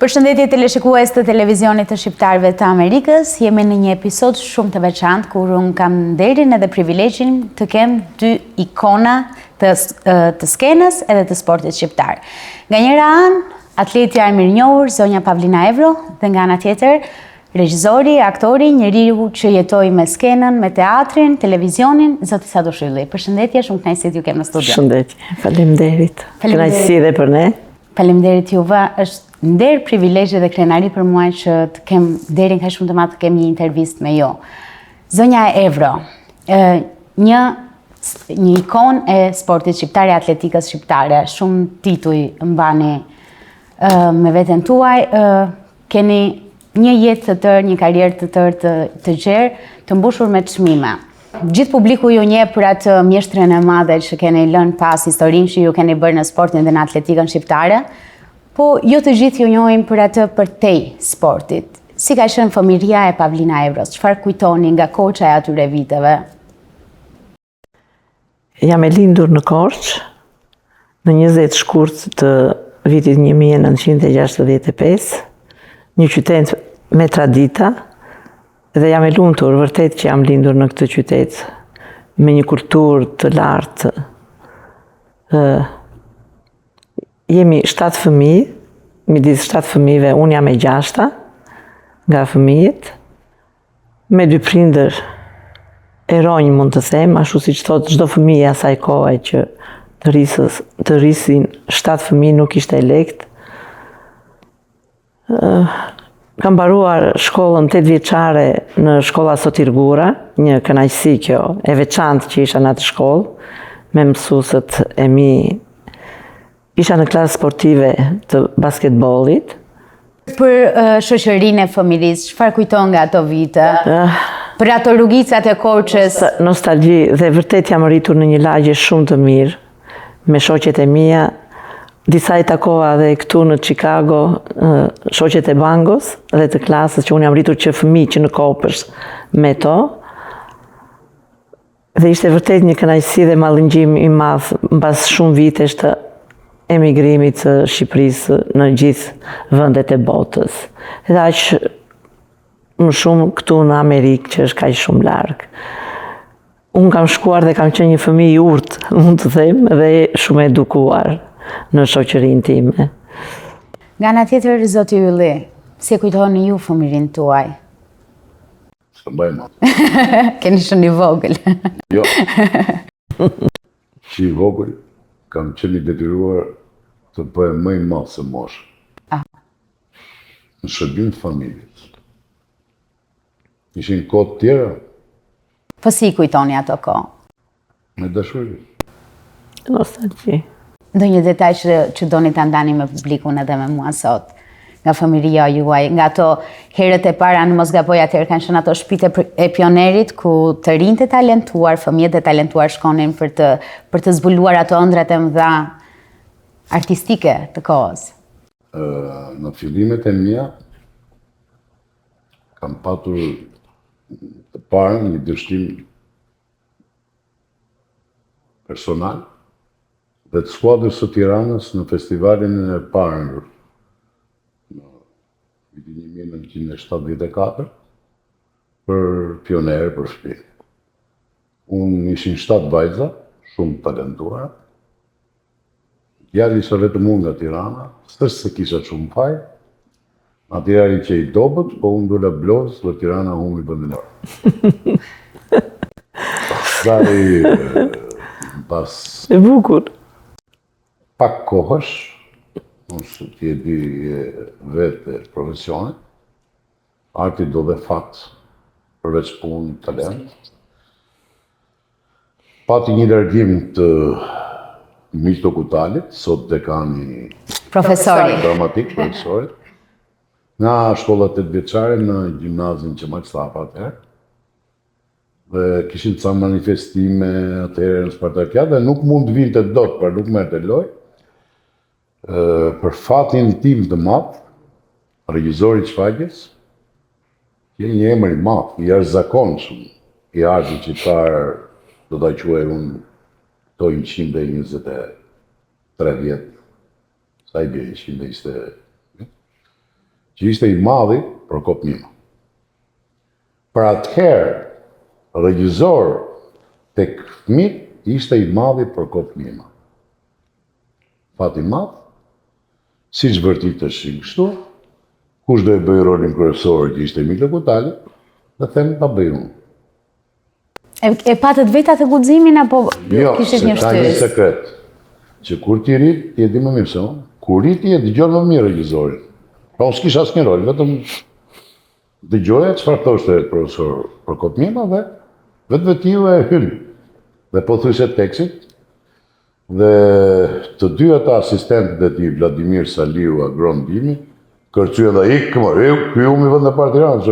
Përshëndetje teleshikues të televizionit të shqiptarëve të Amerikës, jemi në një episod shumë të veçantë kur unë kam nderin edhe privilegjin të kem dy ikona të skenës edhe të sportit shqiptar. Nga njëra anë, atletja e mirënjohur, zonja Pavlina Evro, dhe nga ana tjetër, regjizori, aktori, njeriu që jetoi me skenën, me teatrin, televizionin, zoti Sado Shylli. Përshëndetje, shumë kënaqësi t'ju kem në studio. Përshëndetje, faleminderit. Kënaqësi edhe për ne. Faleminderit juve, është nder privilegje dhe krenari për mua që të kem derin ka shumë të madh të kem një intervistë me ju. Zonja Evro, një ikon e sportit shqiptar, e atletikës shqiptare, shumë tituj mbani me veten tuaj, keni një jetë të tërë, një karrierë të tërë të gjerë, të mbushur me çmime. Gjithë publiku ju njeh për atë mjeshtren e madhe që keni lënë pas, historinë që ju keni bërë në sportin dhe në atletikën shqiptare, po jo të gjithë ju njohin për atë përtej sportit. Si ka qenë fëmijëria e Pavlina Evros? Çfarë kujtoni nga Korça e atyre viteve? Jam e lindur në Korçë në 20 shkurt të vitit 1965, një qytet me tradita, dhe jam e lumtur vërtet që jam lindur në këtë qytet me një kulturë të lartë. Jemi 7 fëmijë, midis 7 fëmijëve unë jam e 6-ta nga fëmijët, me 2 prindër eronj mund të them, ashtu siç thotë çdo fëmijë asaj kohe që të rrisin 7 fëmijë nuk ishte lehtë. Kam mbaruar shkollën 8 vjeçare në shkolla Sotir Gura, një kënaqësi kjo e veçantë që isha në atë shkollë, me mësuesët e mi. Isha në klasë sportive të basketbollit. Për shoqërinë e fëmijërisë, çfarë kujton nga ato vite? Për ato rrugicat e Korçës? Nostalgji, dhe vërtet jam rritur në një lagje shumë të mirë, me shoqet e mia. Disa i takova dhe këtu në Chicago, shoqet e bangos dhe të klasës që unë jam rritur që fëmijë që në kopësh me to. Dhe ishte vërtet një kënaqësi dhe mallëngjim i madh mbas shumë vitesh të emigrimit të Shqipërisë në gjithë vendet e botës. Edhe aq më shumë këtu në Amerikë që është kaq shumë larg. Unë kam shkuar dhe kam qenë një fëmijë i urtë, mund të them, dhe shumë edukuar në shoqërinë time. Nga ana tjetër, zoti Ylli, si e kujtoni ju fëmijërinë tuaj? Së mbaj ma. Keni shumë i vogël. Jo. Që i vogël, kam qenë i detyruar të bëhem më i madh se moshë. Në shërbim të familjes. Ishin kohë të tjera. Po si i kujtoni ato kohë? Me dashuri. Nostalgji. Ndonjë detaj që doni ta ndani me publikun edhe me mua sot, nga fëmijëria juaj, nga ato herët e para, në mos gaboj atëherë kanë qenë ato shtëpitë e pionerit ku të rinjtë e talentuar, fëmijët e talentuar shkonin për të zbuluar ato ëndrat e mëdha artistike të kohës. Në fillimet e mia kam patur të parën një dështim personal dhe të skuadrës së Tiranës në festivalin e parë në vitin 1974 për pionerë për shtëpi. Unë ishin 7 vajza, shumë talentuara. Djali ishte vetëm unë nga Tirana, s'është se kisha shumë faj. Atëherë që i dobët, po unë dola blozë dhe Tirana humbi vendin e parë. Pas E bukur. Pak kohësh, nëse ti e di vetë profesionet, arti do dhe fakt, përveç punë, talent. Pati një largim të Miqto Kutalit, sot dekani Profesori. Dramatik, profesorit, nga shkollat 8 vjeçare në gjimnazin që Stapa atëherë. Dhe kishin ca manifestime atëherë në Spartakiat dhe nuk mund të vinte dot, pra nuk merrte lojë. Për fatin tim të madh, regjizori i shfaqjes, që një emër i madh, i jashtëzakonshëm, i artit shqiptar, do ta quaj unë to 123 vjet, sa i bie 120. që ishte i madhi Prokop Mima. Për atëherë, regjizor tek fëmijët ishte i madhi Prokop Mima. Fati madh, si që vërtitësh kështu, kush do e bëj rolin kryesor që ishte Milo Kutali, dhe them ta bëj unë. E patët vetë atë guximin apo Jo, kishit se një ka një shtyrës? sekret, që kur ti rit, ti e di më mirë se unë, kur rit ti e dëgjon më mirë regjizorin. Pa unë s'kisha asnjë rol, vetëm dëgjoja çfarë thoshte profesor Prokop Mima dhe vetiu e hyn. Dhe po thyshe tekstit, dhe të dy ata asistentët e tij, Vladimir Saliu, Agron Dimi, kërcyen dhe ikë më, ky u mi vend në parë Tiranës.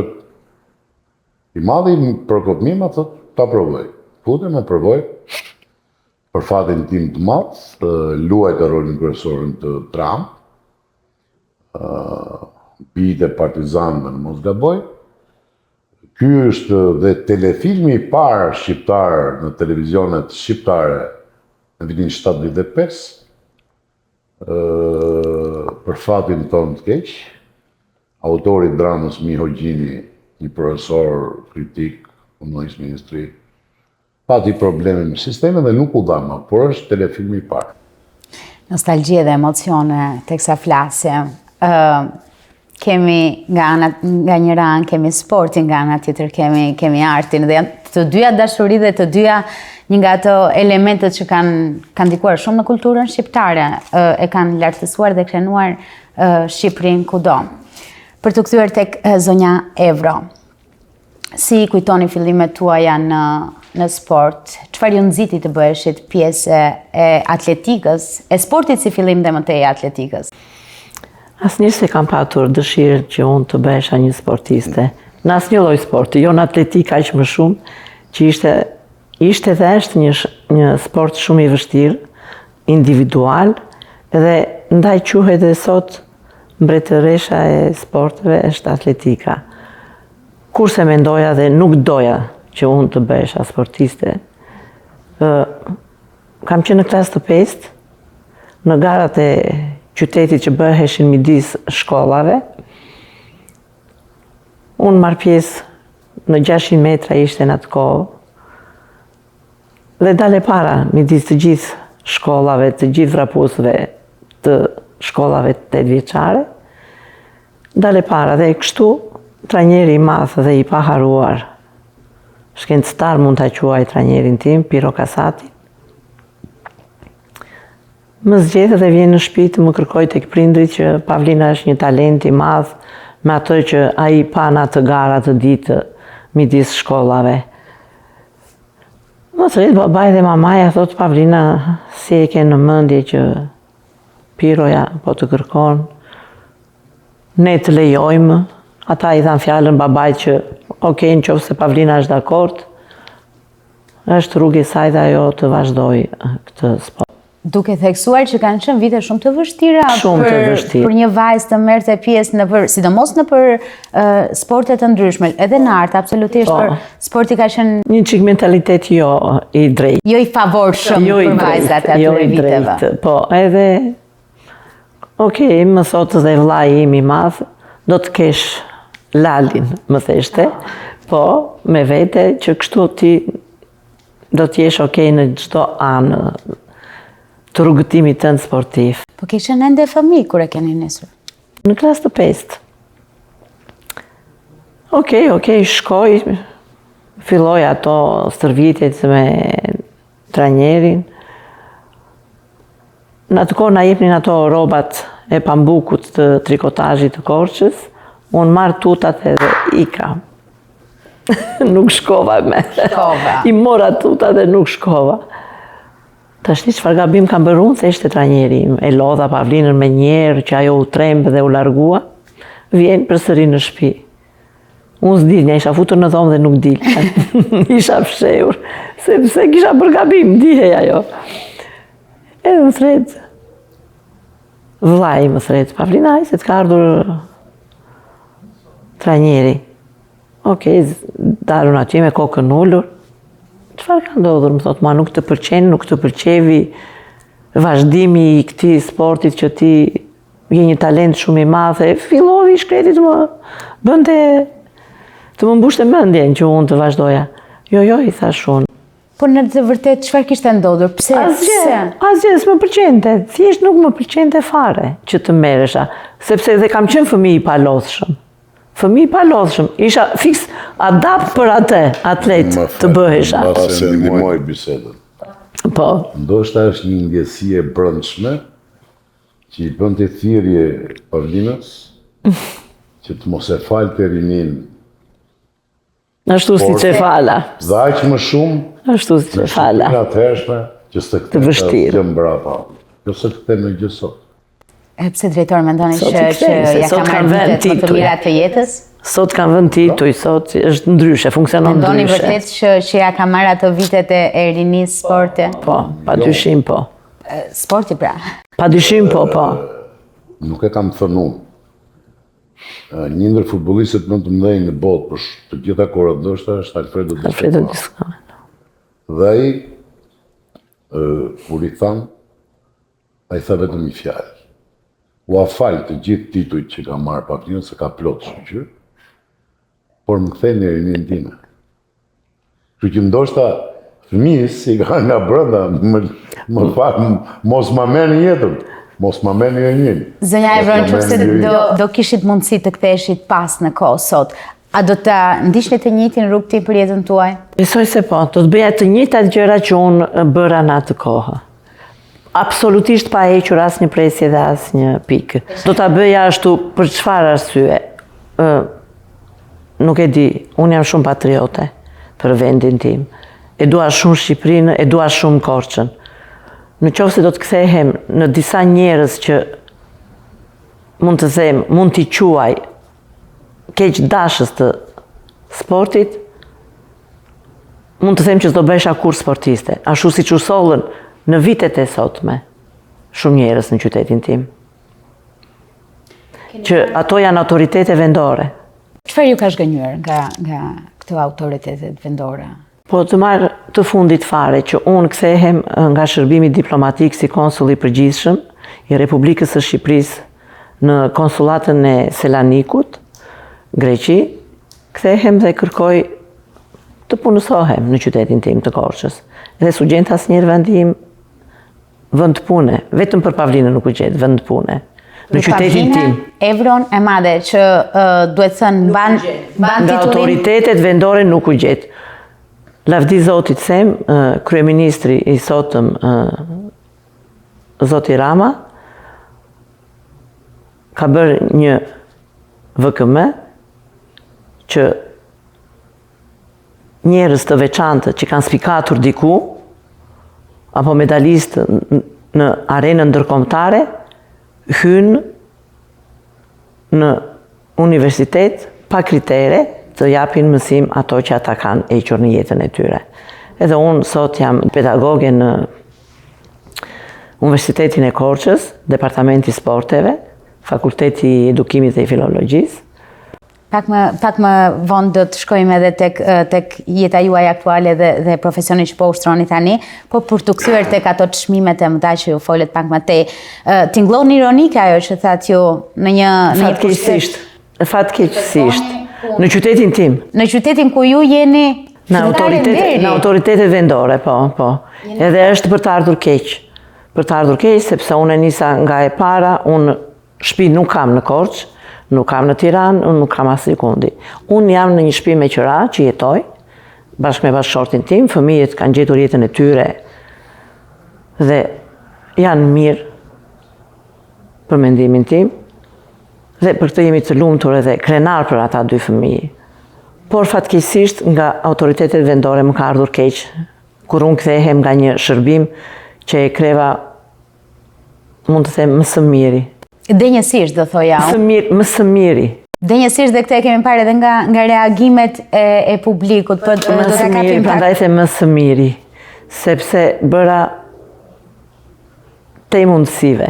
I madhi Prokop Mima thot, ta provoj. Futem e provoj. Për fatin tim të madh, luajta rolin kryesorën të Tram, bijtë e Partizanëve në mos gaboj. Ky është dhe telefilmi i parë shqiptar në televizionet shqiptare në vitin 75, për fatin tonë të keq, autori i dramës Miho Gjini, një profesor kritik, punonjës ministri, pati probleme me sistemin dhe nuk u dhama, por është telefilmi i parë. Nostalgjie dhe emocione teksa flasim. Kemi nga njëra anë kemi sportin, nga ana tjetër kemi artin dhe janë të dyja dashuri dhe të dyja një nga ato elementet që kanë ndikuar shumë në kulturën shqiptare, e kanë lartësuar dhe krenuar Shqipërinë kudo. Për të kthyer tek zonja Evro, si kujtoni fillimet tuaja në sport? Çfarë ju nxiti të bëheshit pjesë e atletikës, e sportit si fillim dhe më tej atletikës? Asnjëherë se kam patur dëshirë që unë të bëhesha një sportiste. Në asnjë lloj sporti, jo në atletik aq më shumë, që ishte dhe është një sport shumë i vështirë, individual, dhe ndaj quhet edhe sot mbretëresha e sporteve është atletika. Kurse mendoja dhe nuk doja që unë të bëhesha sportiste, kam qenë në klasë të 5, në garat e qytetit që bëheshin midis shkollave. Unë marr pjesë në 600 metra ishte në atë kohë, dhe dale para midis të gjithë shkollave, të gjithë vrapusëve të shkollave 8 vjeçare, dale para dhe kështu trajneri i madh dhe i paharuar, shkencëtar mund ta quaj trajnerin tim, Piro Kasati, më zgjedh dhe vjen në shtëpi të më kërkoj tek prindrit që Pavlina është një talent i madh me atë që ai pa në atë gara të ditë midis shkollave. Më thret babai dhe mamaja thot Pavlina, si e ke në mendje që Piroja po të kërkon, ne të lejojmë. Ata i than fjalën babait që okej, nëse Pavlina është dakord, është rrugë e saj dhe ajo të vazhdoj këtë sport. Duke theksuar që kanë qenë vite shumë të vështira për një vajzë të merrte pjesë sidomos në për sporte të ndryshme, edhe në art, absolutisht, për sporti ka qenë një çik mentalitet jo i drejtë. Jo i favorshëm për vajzat e atyre viteve. Po, edhe okej, më thot dhe vllai im i madh, do të kesh Lalin, më theshte, po me vete që kështu ti do të jesh okej në çdo anë të rrugëtimit tënd sportiv. Po kishen ende fëmijë kur e keni nisur? Në klasë të 5. Okej, shkoj, filloj ato stërvitjet me trajnerin. Në atë kohë na jepnin ato rrobat e pambukut të trikotazhit të Korçës, unë marr tutat edhe ika. Nuk shkova me. I mora tutat dhe nuk shkova. Tashni çfarë gabim kam bërë unë, theshte trajneri im, e lodha Pavlinën me njerë që ajo u trembe dhe u largua, vjen përsëri në shtëpi. Unë s'dilja, isha futur në dhomë dhe nuk dilja. Isha fshehur, sepse kisha bërë gabim, dihej ajo. Edhe më thret, vllai më thret, Pavlina, se të ka ardhur trajneri. Okej, dalun atje me kokën ullur. Çfarë ka ndodhur? Më thot, ma nuk të pëlqevi vazhdimi i këtij sportit që ti je një talent shumë i madh, e fillovi shkreti të më mbushte mendjen që unë të vazhdoja. Jo, i thash unë. Po në të vërtet, çfarë kishte ndodhur? Pse? Asgjë, s'më pëlqente. Thjesht nuk më pëlqente fare që të merresha, sepse dhe kam qenë fëmijë i palodhshëm. Fëmijë i palodhshëm. Isha fiks adapt për atë atlet të bëhesha. Mbase ndihmoj bisedën. Po. Ndoshta është një ndjesi e brendshme që i bënte thirrje Pavlinës që të mos e falte rinin. Ashtu si që fala. Dhe aq më shumë Ashtu si që fala. Në atëhershme që s'të Të vështirë. Gjë mbrapa. Jo se të në gjë sot. Pse drejtor mendoni Sot që i kthej, se ja sot ka kanë marrë vënë vitet më të tituj. mira të jetës? Sot kanë vënë tituj, sot është ndryshe, funksionon Mendoni ndryshe. vërtet që ja ka marrë ato vitet e rinisë sporti? Po, pa dyshim po. Sporti pra. Pa dyshim po. Nuk e kam thënë unë. Një ndër futbollistët më të mëdhenj në botë për të gjitha kohërat ndoshta është Alfredo Di Stefano. Dhe ai kur i than, ai tha vetëm një fjalë. U afal të gjithë titujt që ka marrë Pavlina se ka plot shoqyr, por më ktheni në rinin time. Kështu që ndoshta fëmijës i ka nga brenda më fal, mos ma merrni jetën. Mos ma merrni rinin. Zonja Evron, nëse do kishit mundësi të ktheheshit pas në kohë sot, a do të ndiqni të njëjtin rrugë për jetën tuaj? Besoj se po, do të bëja të njëjtat gjëra që unë bëra në atë kohë. Absolutisht pa hequr asnjë presje dhe asnjë pikë. Do ta bëja ashtu për çfarë arsye? Nuk e di, unë jam shumë patriote për vendin tim. E dua shumë Shqipërinë, e dua shumë Korçën. Në qoftë se do të kthehem në disa njerëz që mund të them, mund t'i quaj keq dashës të sportit, mund të them që s'do bëhesha kur sportiste, ashtu siç u sollën në vitet e sotme shumë njerëz në qytetin tim. Që ato janë autoritete vendore. Çfarë ju ka zgënjur nga këto autoritetet vendore? Po të marrë të fundit fare që unë kthehem nga shërbimi diplomatik si konsul i përgjithshëm i Republikës së Shqipërisë në konsulatën e Selanikut, Greqi, kthehem dhe kërkoj të punësohem në qytetin tim të Korçës. Dhe s'u gjend asnjëherë vendim vend pune, vetëm për Pavlinën nuk u gjet vend pune. Në qytetin tim. Evron e madhe që duhet thënë mban Nga titullin. autoritetet vendore nuk u gjet. Lavdi Zotit them, kryeministri i sotëm Zoti Rama ka bërë një VKM që njerëz të veçantë që kanë spikatur diku apo medalistë në arenën ndërkombëtare hynë në universitet pa kritere të japin mësim ato që ata kanë hequr në jetën e tyre. Edhe unë sot jam pedagoge në Universitetin e Korçës, Departamenti Sporteve, Fakulteti i Edukimit dhe i Filologjisë. Pak më vonë do të shkojmë edhe tek jeta juaj aktuale dhe profesioni që po ushtroni tani, po për të kthyer tek ato çmimet e mëdha që ju folet pak më tej. Tingëllon ironike ajo që thatë ju në një Fatkeqësisht. Në qytetin tim. Në qytetin ku ju jeni Në autoritetet vendore, po. Edhe është për të ardhur keq. Për të ardhur keq, sepse unë nisa nga e para, unë shtëpi nuk kam në Korçë, nuk kam në Tiranë, unë nuk kam asnjë kundi. Unë jam në një shtëpi me qira që jetoj, bashkë me bashkëshortin tim, fëmijët kanë gjetur jetën e tyre dhe janë mirë për mendimin tim. Dhe për këtë jemi të lumtur edhe krenar për ata dy fëmijë. Por fatkeqësisht nga autoritetet vendore më ka ardhur keq, kur unë kthehem nga një shërbim që e kreva, mund të them, më së miri. Denjësisht do thoja unë. Më së miri. Denjësisht dhe këtë e kemi parë edhe nga reagimet e publikut. Më së miri, prandaj them më së miri, sepse bëra te mundësive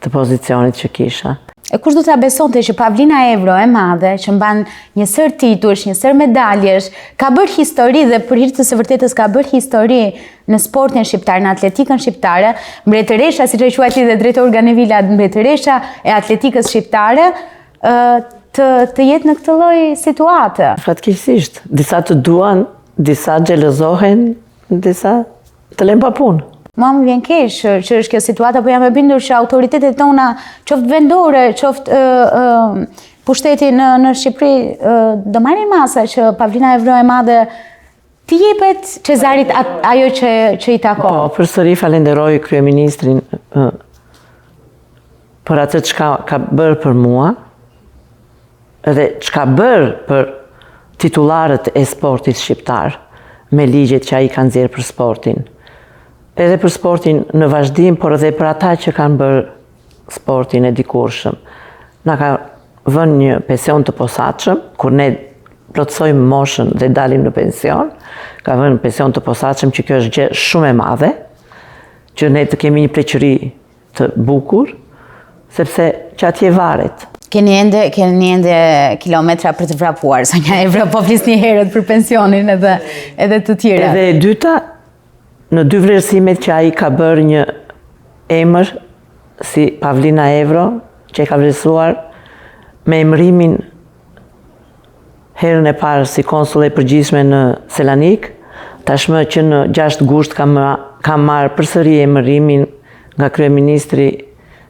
të pozicionit që kisha. E kush do ta besonte që Pavlina Evro e madhe, që mban një sër titush, një sër medaljesh, ka bërë histori dhe për hir të së vërtetës ka bërë histori në sportin shqiptar, në atletikën shqiptare, mbretëresha, siç e quajti dhe drejtori Ganevila, mbretëresha e atletikës shqiptare, të jetë në këtë lloj situate. Fatkeqësisht, disa të duan, disa xhelozohen, disa të lënë pa punë. Mua më vjen keq që është kjo situata, po jam e bindur që autoritetet tona, qoftë vendore, qoftë pushteti në Shqipëri, do marrin masa që Pavlina Evro e madhe t'i jepet Cezarit ajo që i takon. Po, përsëri falenderoj kryeministrin për atë çka ka bërë për mua, edhe çka bërë për titullarët e sportit shqiptar, me ligjet që ai ka nxjerrë për sportin. Edhe për sportin në vazhdim, por edhe për ata që kanë bërë sportin e dikurshëm. Na ka vënë një pension të posaçëm, kur ne plotësojmë moshën dhe dalim në pension, ka vënë pension të posaçëm, që kjo është gjë shumë e madhe, që ne të kemi një pleqëri të bukur, sepse që atje varet. Keni ende kilometra për të vrapuar, zonja Evro, po flisni herët për pensionin edhe të tjera. Edhe e dyta, në dy vlerësimet që ai ka bërë një emër si Pavlina Evro, që e ka vlerësuar me emërimin herën e parë si konsull e përgjithshme në Selanik, tashmë që në 6 gusht ka marrë përsëri emërimin nga kryeministri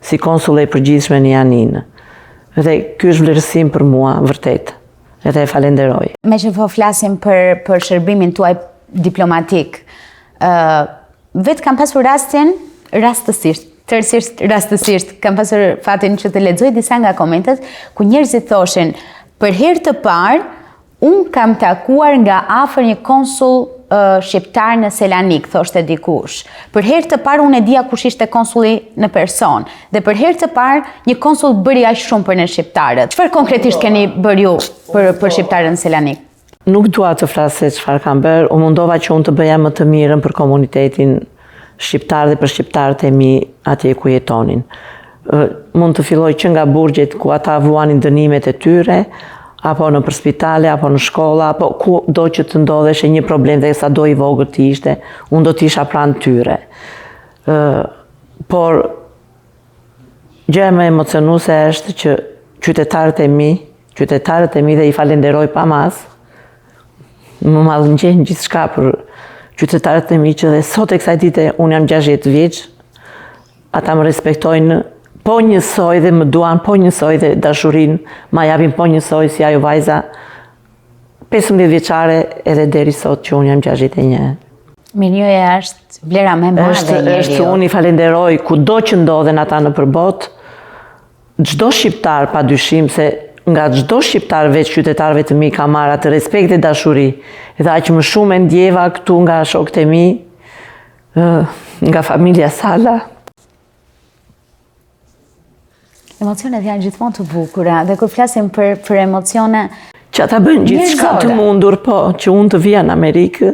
si konsull e përgjithshme në Janinë. Dhe ky është vlerësim për mua vërtet. Edhe e falenderoj. Me që po flasim për shërbimin tuaj diplomatik, vetë kam pasur rastësisht, kam pasur fatin që të lexoj disa nga komentet, ku njerëzit thoshin, për herë të parë, unë kam takuar nga afër një konsull shqiptar në Selanik, thoshte dikush. Për herë të parë unë e dija kush ishte konsulli në person, dhe për herë të parë një konsull bëri aq shumë për ne shqiptarët. Çfarë konkretisht keni bërë ju për shqiptarët në Selanik? Nuk dua të flas se çfarë kam bërë, u mundova që unë të bëja më të mirën për komunitetin shqiptar dhe për shqiptarët e mi atje ku jetonin. Mund të filloj që nga burgjet ku ata vuanin dënimet e tyre, apo në për spitale, apo në shkolla, apo ku do që të ndodheshe një problem dhe sa do i vogël të ishte, unë do t'isha pranë tyre. Por gjë më emocionuese është që qytetarët e mi dhe i falenderoj pa mas, më mallëngjen gjithçka për qytetarët e mi që dhe sot e kësaj dite unë jam 60 vjeç, ata më respektojnë po njësoj dhe më duan po njësoj dhe dashurin ma japin po njësoj si ajo vajza 15 vjeçare edhe deri sot që unë jam 61. Mirënjohja është vlera më e madhe e njeriu. Është unë i falenderoj kudo që ndodhen ata në përbot, çdo shqiptar padyshim se nga çdo shqiptar veç qytetarëve të mi ka marrë atë respekt dhe dashuri. Dhe aq më shumë e ndjeva këtu nga shokët e mi, nga familja Sala. Emocionet janë gjithmonë të bukura, dhe kur flasim për emocione, që ata bëjnë gjithçka të mundur, po, që unë të vija në Amerikë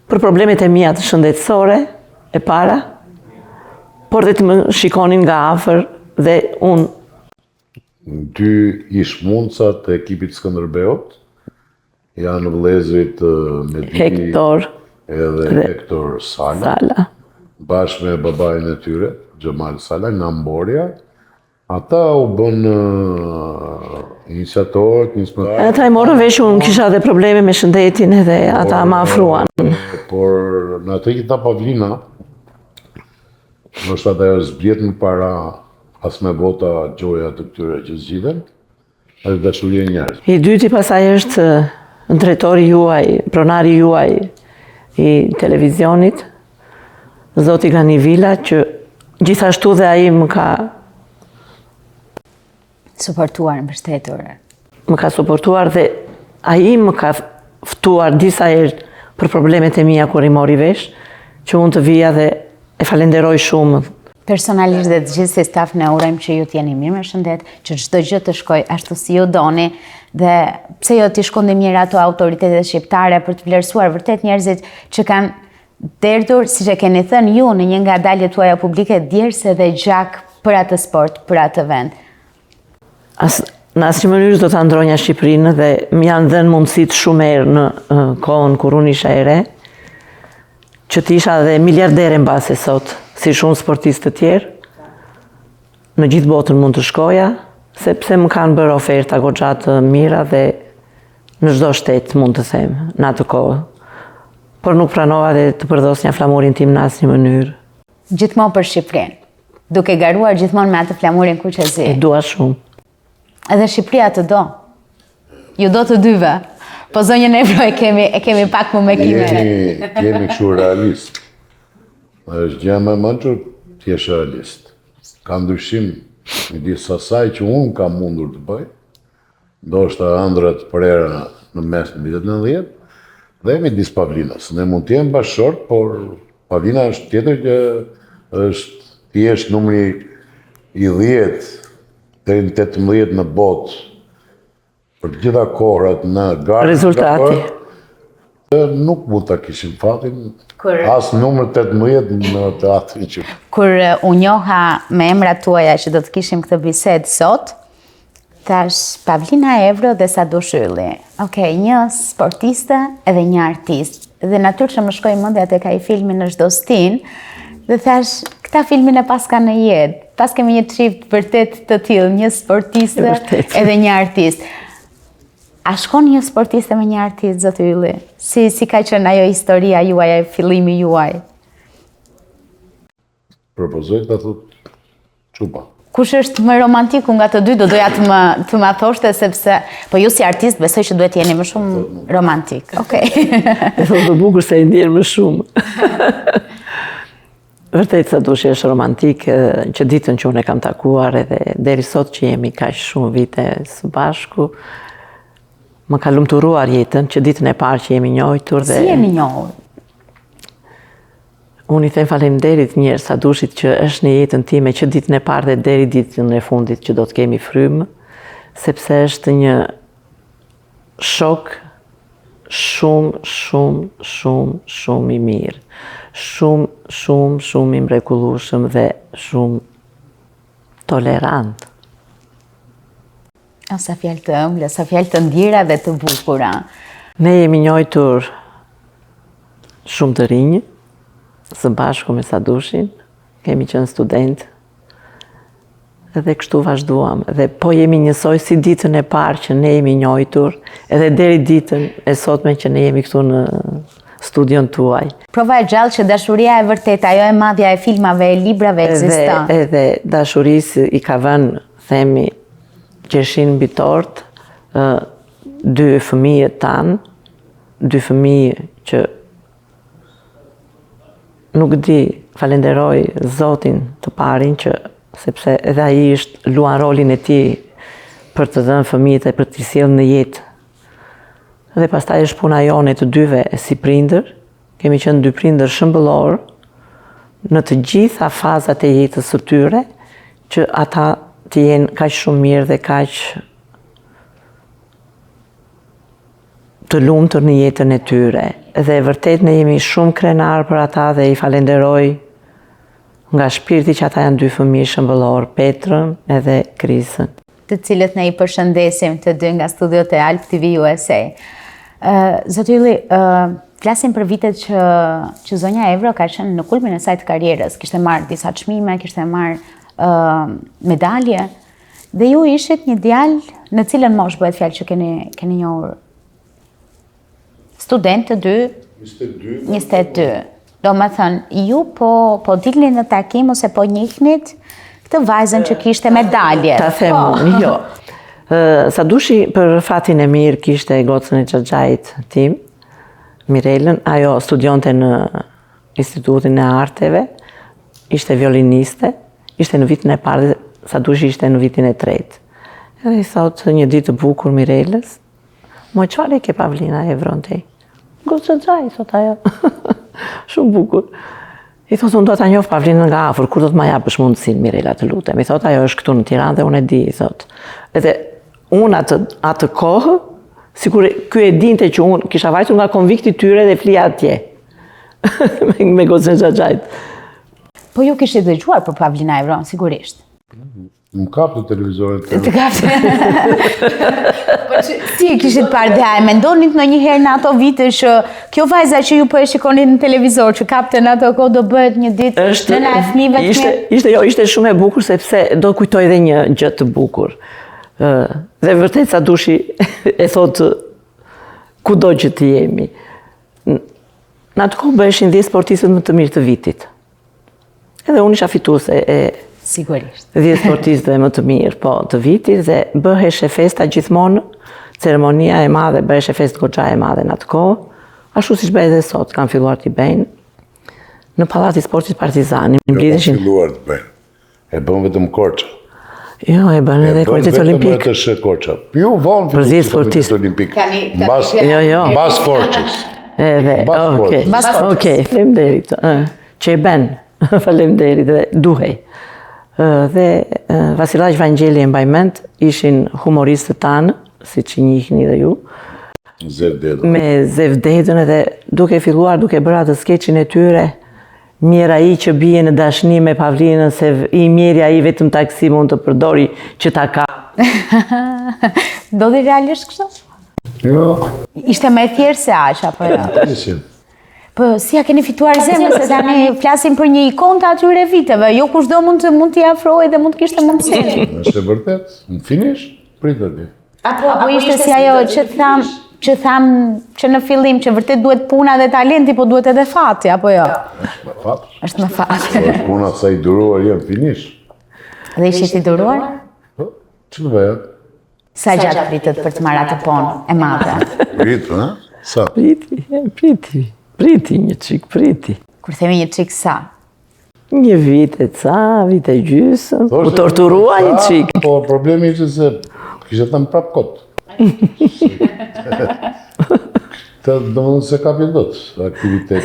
për problemet e mia të shëndetësore e para, por dhe të më shikonin nga afër dhe unë. Dy ishmundësat e ekipit Skënderbeut janë vëllezërit Medini Hektor edhe Hektor Sala, bashkë me babain e tyre, Xhemal Sala, nga Mborja. Ata u bën iniciatorët, ata i morën vesh, unë kisha dhe probleme me shëndetin edhe ata ma afruan. Por në atë kita Pavlina, nështë ata e zbjet në para as me vota gjoja të këtyre që zgjidhen, edhe dashuria e njerëzve. I dyti pasaj është drejtori juaj, pronari juaj i televizionit, zoti Ganevila, që gjithashtu dhe ai më ka suportuar, mbështetur. Më ka suportuar dhe ai më ka ftuar disa herë për problemet e mia kur i mori vesh, që unë të vija dhe e falenderoj shumë. Personalisht dhe të gjithë si staf ne urojmë që ju t'jeni mirë me shëndet, që çdo gjë të shkoj ashtu si ju doni, dhe pse jo t'i shkon dhe mirë ato autoritetet shqiptare për të vlerësuar vërtet njerëzit që kanë derdhur, siç e keni thënë ju në një nga daljet tuaja publike, djerse dhe gjak për atë sport, për atë vend. Në asnjë mënyrë do ta ndronja Shqipërinë dhe më janë dhënë mundësitë shumë herë në kohën kur unë isha e re, që të isha dhe miliardere mbase sot, si shumë sportistë të tjerë. Në gjithë botën mund të shkoja, sepse më kanë bërë oferta goxha të mira dhe në çdo shtet mund të them në atë kohë. Por nuk pranova dhe të përdosja flamurin tim në asnjë mënyrë. Gjithmonë për Shqipërinë, duke garuar gjithmonë me atë flamurin kuqezi. E dua shumë. Edhe Shqipëria të do. Ju do të dyve. Po zonjën Evro e kemi pak më me kimere. Jemi kështu realist. Është gjë më mëndur të jesh realist. Ka ndryshim midis asaj që unë kam mundur të bëj, ndoshta ëndrat përera në mes të vitit 90, dhe midis Pavlinës. Ne mund të jemi bashkëshort, por Pavlina është tjetër që është thjesht numri i 10 deri në 18 në botë për të gjitha kohrat në garë. Rezultati. Nuk mund ta kishim fatin as numër 18 në teatrin që. Kur u njoha me emrat tuaja që do të kishim këtë bisedë sot, thash Pavlina Evro dhe Sadu Shylli. Okej, një sportiste edhe një artist. Dhe natyrshëm më shkoi mendja tek ai filmi Në çdo stin, dhe thash, këta filmin e pas ka në jetë. Pas kemi një çift vërtet të tillë, një sportiste edhe një artist. A shkon një sportiste me një artist, zotë Ylli? Si ka qenë ajo historia juaj, ajo fillimi juaj? Propozoj ta thot çupa. Kush është më romantiku nga të dy, do doja të ma thoshte, sepse, po ju si artist besoj që duhet jeni më shumë romantik. Okej. E thotë të bukur se i ndjen më shumë. Vërtet Sadushi është romantik, që ditën që unë e kam takuar edhe deri sot që jemi kaq shumë vite së bashku, më ka lumturuar jetën që ditën e parë që jemi njohur dhe Si jemi njohur? Unë i them faleminderit njerë Sadushit që është në jetën time që ditën e parë dhe deri ditën e fundit që do të kemi frymë, sepse është një shok shumë i mirë. Shumë i mrekullueshëm dhe shumë tolerant. Sa fjalë të ëmbla, sa fjalë të ndjera dhe të bukura. Ne jemi njohur shumë të rinj, së bashku me Sadushin, kemi qenë student, edhe kështu vazhduam. Dhe po jemi njësoj si ditën e parë që ne jemi njohur, edhe deri ditën e sotme që ne jemi këtu në studion tuaj. Prova e gjallë që dashuria e vërtet, ajo e madhja e filmave, e librave ekziston. Edhe dashurisë i ka vënë, themi, qeshin mbi tort, dy fëmijët tanë, dy fëmijë që nuk di, falenderoj Zotin të parin që, sepse edhe ai luan rolin e tij për të dhënë fëmijët e për t'i sjellë në jetë. Dhe pastaj është puna jone të dyve si prindër, kemi qenë dy prindër shëmbëllor në të gjitha fazat e jetës së tyre, që ata të jenë kaq shumë mirë dhe kaq të lumtur në jetën e tyre. Dhe vërtet ne jemi shumë krenar për ata dhe i falenderoj nga shpirti që ata janë dy fëmijë shëmbëllor, Petrën edhe Krisën. Të cilët ne i përshëndesim të dy nga studiot e Alp TV USA. Zotë Ylli, flasim për vitet që zonja Evro ka qenë në kulmin e saj të karrierës, kishte marrë disa çmime, kishte marrë medalje, dhe ju ishit një djalë në cilën moshë bëhet fjalë që keni njohur? Student të dy? 22. Do më thënë, ju po dilni në takim ose po njihnit këtë vajzën që kishte medalje? Ta them unë, jo. Sadushi për fatin e mirë kishte gocën e xhaxhait tim, Mirelën, ajo studionte në Institutin e Arteve, ishte violiniste, ishte në vitin e parë dhe Sadushi ishte në vitin e tretë. Edhe i thotë një ditë të bukur Mirelës, "Moj, çfarë ke Pavlina Evron ti?" "Gocë xhaxhai", thotë ajo. Shumë bukur. I thotë, "Unë do ta njoh Pavlinën nga afër, kur do të më japësh mundësinë, Mirela, të lutem." I thotë, "Ajo është këtu në Tiranë dhe unë e di", i thotë. Edhe unë atë kohë, sikur ky e dinte që unë kisha vajtur nga konvikti tyre dhe flija atje. Me gocën xhaxhait. Po ju kishit dëgjuar për Pavlina Evron, sigurisht. Më kapte televizorin të Të kapte. Po si e kishit parë dhe mendonit ndonjëherë në ato vite që kjo vajza që ju po e shikonit në televizor, që kapte në ato kohë do bëhet një ditë nëna e fëmijëve të mirë? Ishte shumë e bukur sepse do kujtoj edhe një gjë të bukur. Dhe vërtet sa dushi e thotë kudo që të jemi. Në atë kohë bëheshin 10 sportistët më të mirë të vitit. Edhe unë isha fituese e Sigurisht. 10 sportistëve më të mirë të vitit dhe bëheshe festa gjithmonë, ceremonia e madhe, bëheshe fest goxha e madhe në atë kohë, ashtu si shbej edhe sot, kanë filluar t'i bëjnë në Pallati i Sportit Partizani. Kanë filluar të bëjnë. E bën vetëm Korça. Jo, e bën edhe Komitet Olimpik. Vetëm është Korça. Ju vonë Për 10 sportistë Olimpik. Jo. Mbas Korçës. Edhe, okej, faleminderit. Që e bën, faleminderit dhe duhej. Dhe Vasilaq Vangjeli e mbaj mend, ishin humoristët tanë, si që njihni dhe ju, me Zevdedën edhe duke filluar, duke bërë atë skeqin e tyre, mjera i që bie në dashni me Pavlinën, se i mjeri ai vetëm taksi mund të përdori që ta ka. Do dhe realisht kështu? Jo. Ishte me thjerë se aq, apo jo? Ishin. Po, si ja keni fituar zemrën, se tani flasim për një ikon të atyre viteve, jo kushdo mund t'i afrojë dhe mund t'kishte mundësi. Është e vërtet, në finish, pritë aty. Apo ishte si ajo që tham që në fillim, që vërtet duhet puna dhe talenti, po duhet edhe fati, apo jo? Është me fat. Është me fat. Është puna sa i duruar jenë finish. Dhe ishit i duruar? Po, që në veja? Sa gjatë pritët për të marrë atë ponë e madhe? Pritë, ha? Sa? Priti një qik, priti. Kur themi një qik sa? Një vite gjysëm, u torturua një qik. Po, problemi ishte se kishte të më prap kot. Të do më se kapje dot, aktivitet.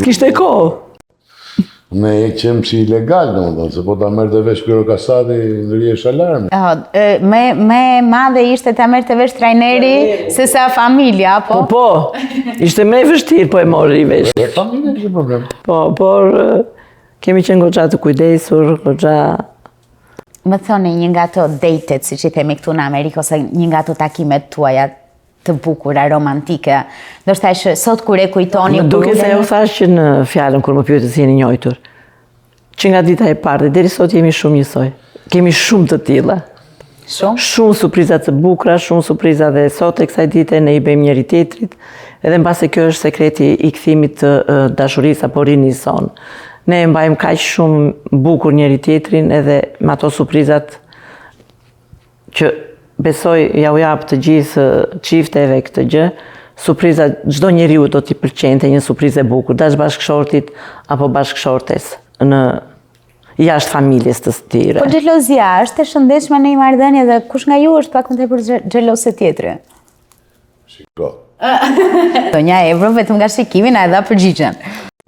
Kishte kohë. Ne e qemë si ilegal, se po ta merë të vesh Pyro Kasati, ndërjesh alarmi. Me madhe ishte ta merë të vesh trajneri se sa familja, po? Po, ishte me vështirë, po e mori i vesh. E familja ishte problem. Po, por kemi qenë goxha të kujdesur, goxha... Më thoni një nga to datet, si që i themi këtu në Amerikë, ose një nga to takimet tuaja të bukura, romantike. Do shtaj që sot kur e kujtoni... Më duke se u thash që në fjallën kur më pyetët si jeni njojtur, që nga dita e parë, deri sot jemi shumë njësoj. Kemi shumë të tilla. Shumë? Shumë surprizat të bukura, shumë surpriza dhe sot e kësaj dite ne i bëjmë njëri tjetrit, edhe mbase kjo është sekreti i kthimit të dashurisë apo rini son. Ne e mbajmë kaq shumë bukur njëri tjetrin edhe me ato surprizat që besoj ja u jap të gjithë çifteve këtë gjë, surpriza çdo njeriu do t'i pëlqente një surprizë e bukur, dash bashkëshortit apo bashkëshortes në jashtë familjes të tyre. Po xhelozia është e shëndetshme në një marrëdhënie dhe kush nga ju është pak më tepër xheloz se tjetri? Shiko. Donja Evro vetëm nga shikimi na e dha përgjigjen.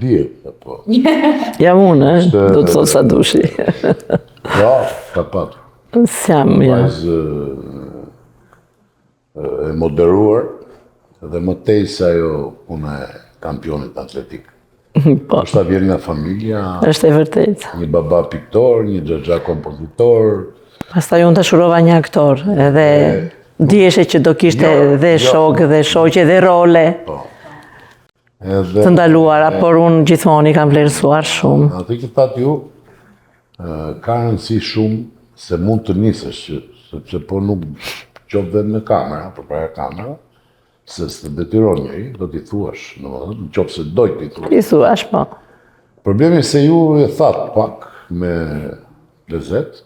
Dihet, po. Jam unë, do të thot sa dushi. Ja, ka patur. S'jam, ja. Vajzë e moderuar dhe më tej se ajo puna e kampionit atletik. Po, Është vjen nga familja, është e vërtet. një baba piktor, një xhaxha kompozitor. Pastaj unë dashurova një aktor, edhe dieshe që do kishte dhe shok dhe shoqe dhe role të ndaluara, por unë gjithmonë i kam vlerësuar shumë. Atë që thatë ju, ka rëndësi shumë se mund të nisësh, sepse po nuk qoftë dhe në kamera, përpara kamera, se së të detyron njëri, do t'i thuash, në qoftë se dojt t'i thuash. I thuash, po. Problemi se ju e thatë pak me lezet,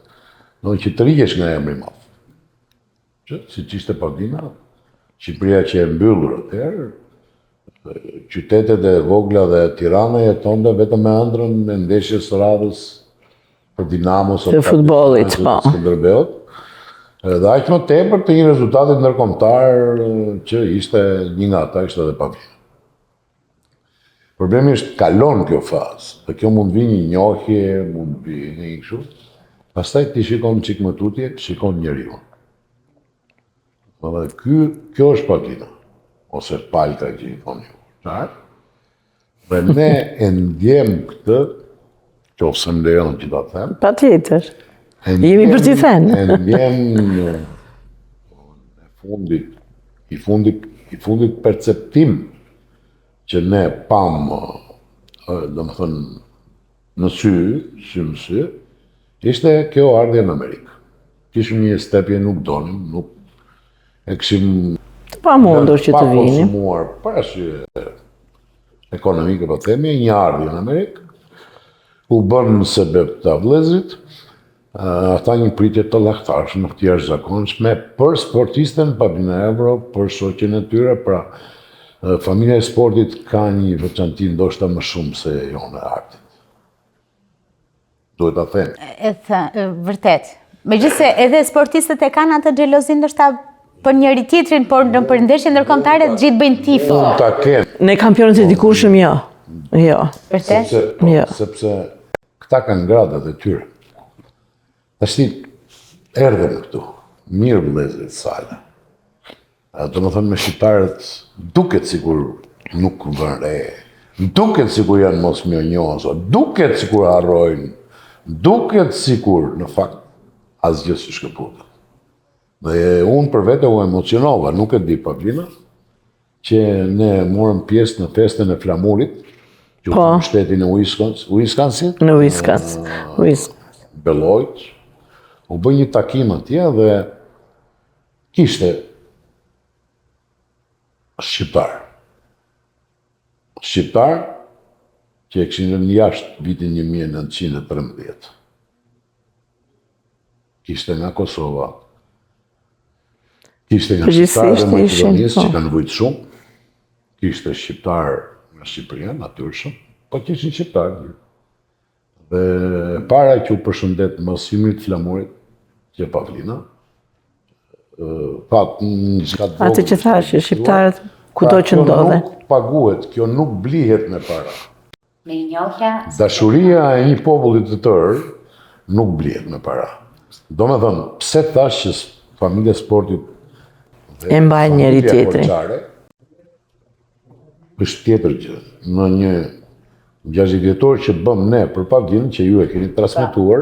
do që të rikesh nga emri madh. Që, si që ishte Pavlina, Shqipëria që e mbyllur atëherë, qytetet e vogla dhe Tirana jetonte vetëm me ëndrrën e ndeshjes së radhës për Dinamos Të futbollit, po. Skënderbeut. Dhe aq më tepër të një rezultati ndërkombëtar që ishte një nga ata ishte edhe Pavlina. Problemi është kalon kjo fazë, dhe kjo mund vi një njohje, mund vi një kështu. Pastaj ti shikon çik më tutje, shikon njeriu. Dhe kjo është Pavlina, ose Palka që i thoni ju. Dhe ne e ndjem këtë, qofse më lejon që ta them, Patjetër. Jemi për t'i thënë. E ndjen i fundit perceptim që ne pam, do më thënë, në sy, ishte kjo ardhja në Amerikë. Kishim një stepje nuk donim, nuk e kishim Pa mundur që të vinim. Pa konsumuar, për arsye ekonomike, po themi, një ardhje në Amerikë, u bën sebeb të vëllezrit, ata një pritje të llaftarshme, të jashtëzakonshme për sportistën Pavlina Evro, për shoqen e tyre, pra familja e sportit ka një veçanti ndoshta më shumë se jone e artit. Duhet ta them. Vërtet. Megjithëse edhe sportistët e kanë atë xhelozin ndoshta për njëri tjetrin, por në përndeshje ndërkombëtare të gjithë bëjnë tifo. Ta kenë. Ne kampionët e dikurshëm jo. Jo. Vërtet? Sepse këta kanë gradat e tyre. Tashti erdhëm këtu, mirë vëllezërit sale. Do më thënë me shqiptarët, duket sikur nuk vën re, duket sikur janë mos mirënjohës, duket sikur harrojnë, duket sikur në fakt asgjë si shkëputën. Dhe unë për vete u emocionova, nuk e di Pavlina, që ne morëm pjesë në festën e flamurit, që u në shtetin e Wisconsin, Në Wisconsin. Beloit, u bë një takim atje dhe kishte shqiptar që e kishin në jashtë vitin 1913. Kishte nga Kosova, kishte nga shqiptar dhe Maqedonisë që kanë vujtë shumë, kishte shqiptar nga Shqipëria, natyrshëm, po kishin shqiptar. Dhe para që u përshëndet mësimit flamurit, që Pavlina, atë që thashë, shqiptarët kudo që ndodhe. Kjo nuk paguhet, kjo nuk blihet me para. Me njohja. Dashuria e një popullit të tërë nuk blihet me para. Do me thënë, pse thash që familja e sportit e mbajnë njëri tjetrin. është tjetër gjë. Në një 60 vjetor që bëm ne për Pavlinën, që ju e keni transmetuar,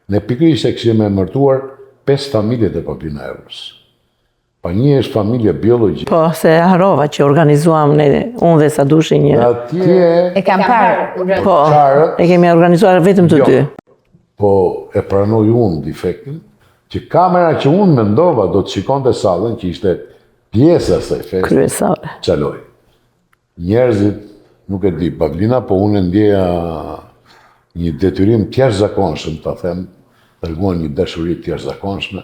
ne pikërisht e kishim emërtuar 5 familjet e Pavlina Evros. Pa një është familje biologjike. Po, se harrova që organizuam ne, unë dhe Sadushi një. Atje E kam parë. Po, e kemi organizuar vetëm të dy. Po, e pranoj unë defektin, që kamera që unë mendova do të shikonte sallën, që ishte pjesë e asaj feste, Kryesore. qaloj. Njerëzit, nuk e di, Pavlina, po unë ndjeja një detyrim tjerëzakonshëm, ta them, treguan një dashuri tjerëzakonshme.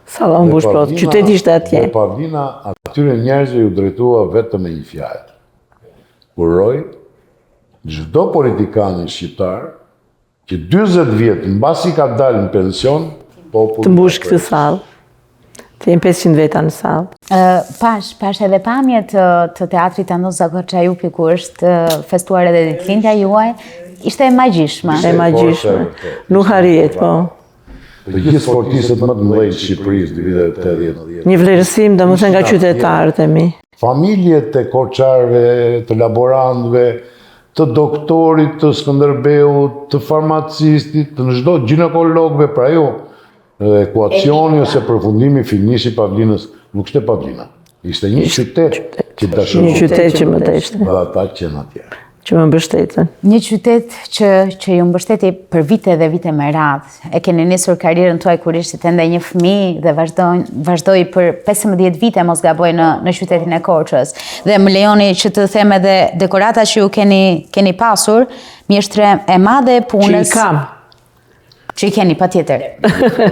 Salla unë bush plot, qyteti ishte atje. Dhe Pavlina atyre njerëzve ju drejtua vetëm me një fjalë. Uroj çdo politikanin shqiptar që 40 vjet mbasi ka dalë në pension, të mbush këtë sallë. Të jem 500 veta në sallë. Pash edhe pamje të teatrit Andos Zagoçajupi, ku është festuar edhe ditëlindja juaj, ishte e magjishme. E magjishme. Nuk harrihet, po. Të gjithë sportistët më të mëdhenj të Shqipërisë në vitet 80. Një vlerësim domethënë nga qytetarët e mi. Familjet e Korçarëve, të laborantëve, të doktorit, të Skënderbeut, të farmacistit, të çdo ginekologëve, pra jo, ekuacioni ose përfundimi finishi Pavlinës nuk ishte Pavlina. Ishte një qytet që dashuron. Një qytet që më deshte. Dhe ata që në atje. Që më mbështetën. Një qytet që ju mbështeti për vite dhe vite me radhë. E keni nisur karrierën tuaj kur ishit ende një fëmijë dhe vazhdoi për 15 vite mos gaboj në qytetin e Korçës. Dhe më lejoni që të them edhe dekorata që ju keni pasur, mjeshtre e madhe e punës. Që i kam. Që i keni, patjetër.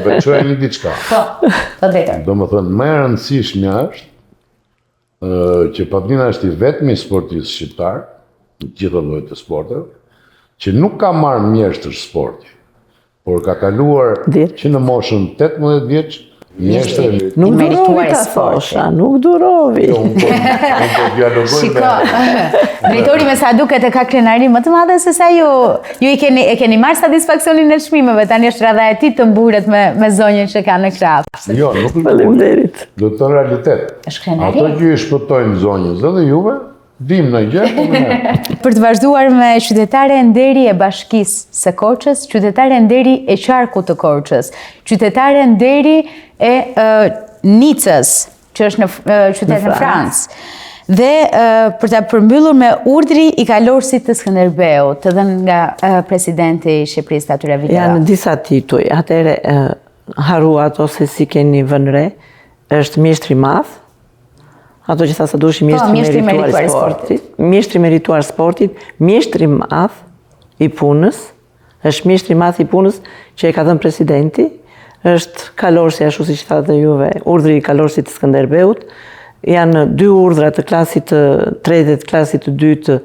Veçoja një diçka. Po drejtër. Do më thënë, më e rëndësishmja është që Pavlina është i vetmi sportist shqiptar, në gjitha llojet e sporteve, që nuk ka marrë mjeshtër sporti, por ka kaluar që në moshën 18 vjeç, mjeshtër. Nuk durovi ta thosha, nuk durovi. Shiko, drejtori me sa duket e ka krenari më të madhe se sa ju e keni marrë satisfaksionin e çmimeve, tani është radha e tij të mburet me zonjën që ka në krah. Jo, nuk Faleminderit. do të thënë realitet. Është krenari. Ato që i shpëtojnë zonjës edhe juve, Dim në gjë, po më herë. Për të vazhduar me qytetare e nderi e Bashkisë së Korçës, qytetare e nderi e Qarkut të Korçës, qytetare e nderi e Nicës, që është në qytet në Francë. Dhe për të përmbyllur me urdhri i kalorësit të Skënderbeut, të dhënë nga presidenti i Shqipërisë atyre viteve. Janë disa tituj, atëre haruat ose si keni vënë re, është mjeshtri madh, ato që sa dushi mjeshtri merituar sportit, mjeshtri merituar sportit, mjeshtri madh i punës, është mjeshtri madh i punës që e ka dhënë presidenti, është kalorësi ashtu siç thatë juve, urdhri i kalorësit të Skënderbeut. Janë 2 urdhra të klasit të 3 dhe të klasit të 2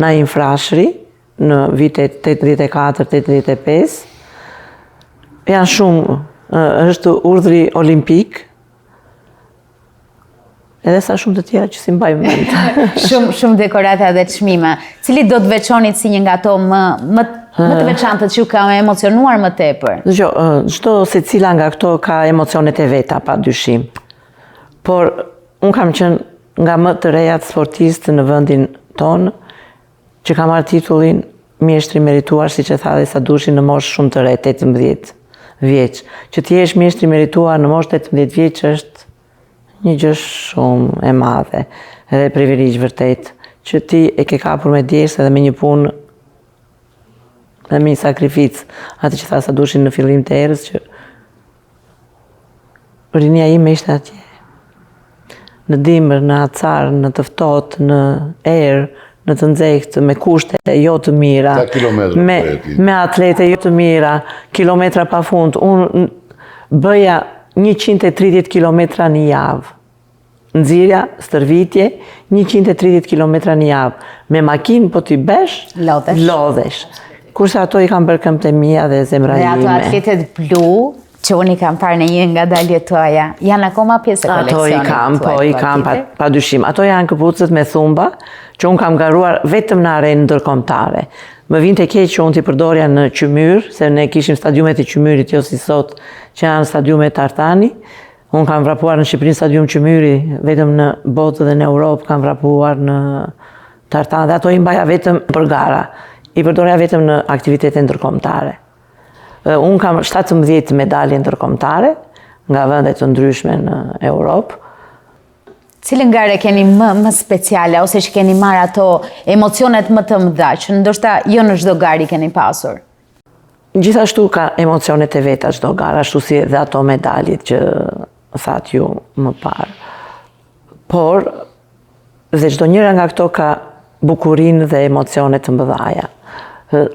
Naim Frashëri në vitet 84-85. Janë shumë, është urdhri olimpik, edhe sa shumë të tjera që si mbaj mend. Shumë dekorata dhe çmime. Cili do të veçonit si një nga ato më të veçantët që ju ka emocionuar më tepër? Çdo secila nga këto ka emocionet e veta, pa dyshim. Por unë kam qenë nga më të rejat sportistë në vendin tonë, që ka marrë titullin mjeshtri merituar, si që tha dhe sa dushi në moshë shumë të re, 18 vjeç. Që ti jesh mjeshtri merituar në moshë 18 vjeç është një gjë shumë e madhe, edhe privilegj vërtet, që ti e ke kapur me djesë edhe me një punë dhe me një sakrificë. Atë që tha sa dushi në fillim të erës, që rinia ime ishte atje. Në dimër, në acar, në të ftohtë, në erë, në të nxehtë, me kushte jo të mira, me atlete jo të mira, kilometra pa fund. Unë bëja 130 kilometra një javë. Nxirja, stërvitje, 130 kilometra një javë. Me makinë po t'i besh, lodhesh. Kurse ato i kam bërë këmbët e mia dhe zemra ime. Dhe ato atletet blu, që unë i kam parë në një nga daljet tuaja, janë akoma pjesë e koleksionit tuaj? I kam, pa dyshim. Ato janë këpucët me thumba, që unë kam garuar vetëm në arenë ndërkombëtare. Më vinte keq që unë t'i përdorja në Qymyr, se ne kishim stadiumet e Qymyrit, jo si sot, që janë stadiumet Tartani. Unë kam vrapuar në Shqipërinë stadium Qymyri, vetëm në botë dhe në Europë kam vrapuar në Tartan, dhe ato i mbaja vetëm për gara. I përdorja vetëm në aktivitete ndërkombëtare. Unë kam 17 medalje ndërkombëtare nga vendet të ndryshme në Europë. Cilën ngare keni më speciale, ose që keni marrë ato emocionet më të mëdha, që ndoshta jo në çdo garë keni pasur? Gjithashtu ka emocionet e veta çdo garë, ashtu si dhe ato medaljet që thatë ju më parë. Por, dhe çdo njëra nga këto ka bukurinë dhe emocionet të mëdhaja.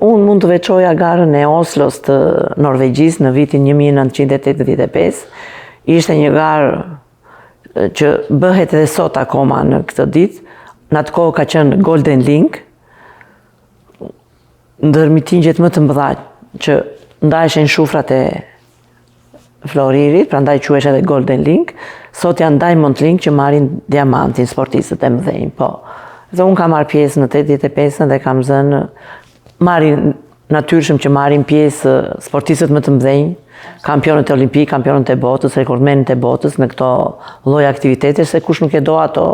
Unë mund të veçoja garën e Oslos të Norvegjisë në vitin 1985. Ishte një garë që bëhet edhe sot akoma në këtë ditë. Në atë kohë ka qenë Golden Link, ndër mitingjet më të mëdha që ndajshin shufrat e Floririt, prandaj quhesh edhe Golden Link. Sot janë Diamond Link që marrin diamantin sportistët e mëdhenj. Po. Dhe unë kam marrë pjesë në 85-ën dhe kam zënë marrin natyrshëm që marrin pjesë sportistët më të mëdhenj, kampionët olimpik, kampionët e botës, rekordmenët e botës në këto lloj aktivitete, se kush nuk e do ato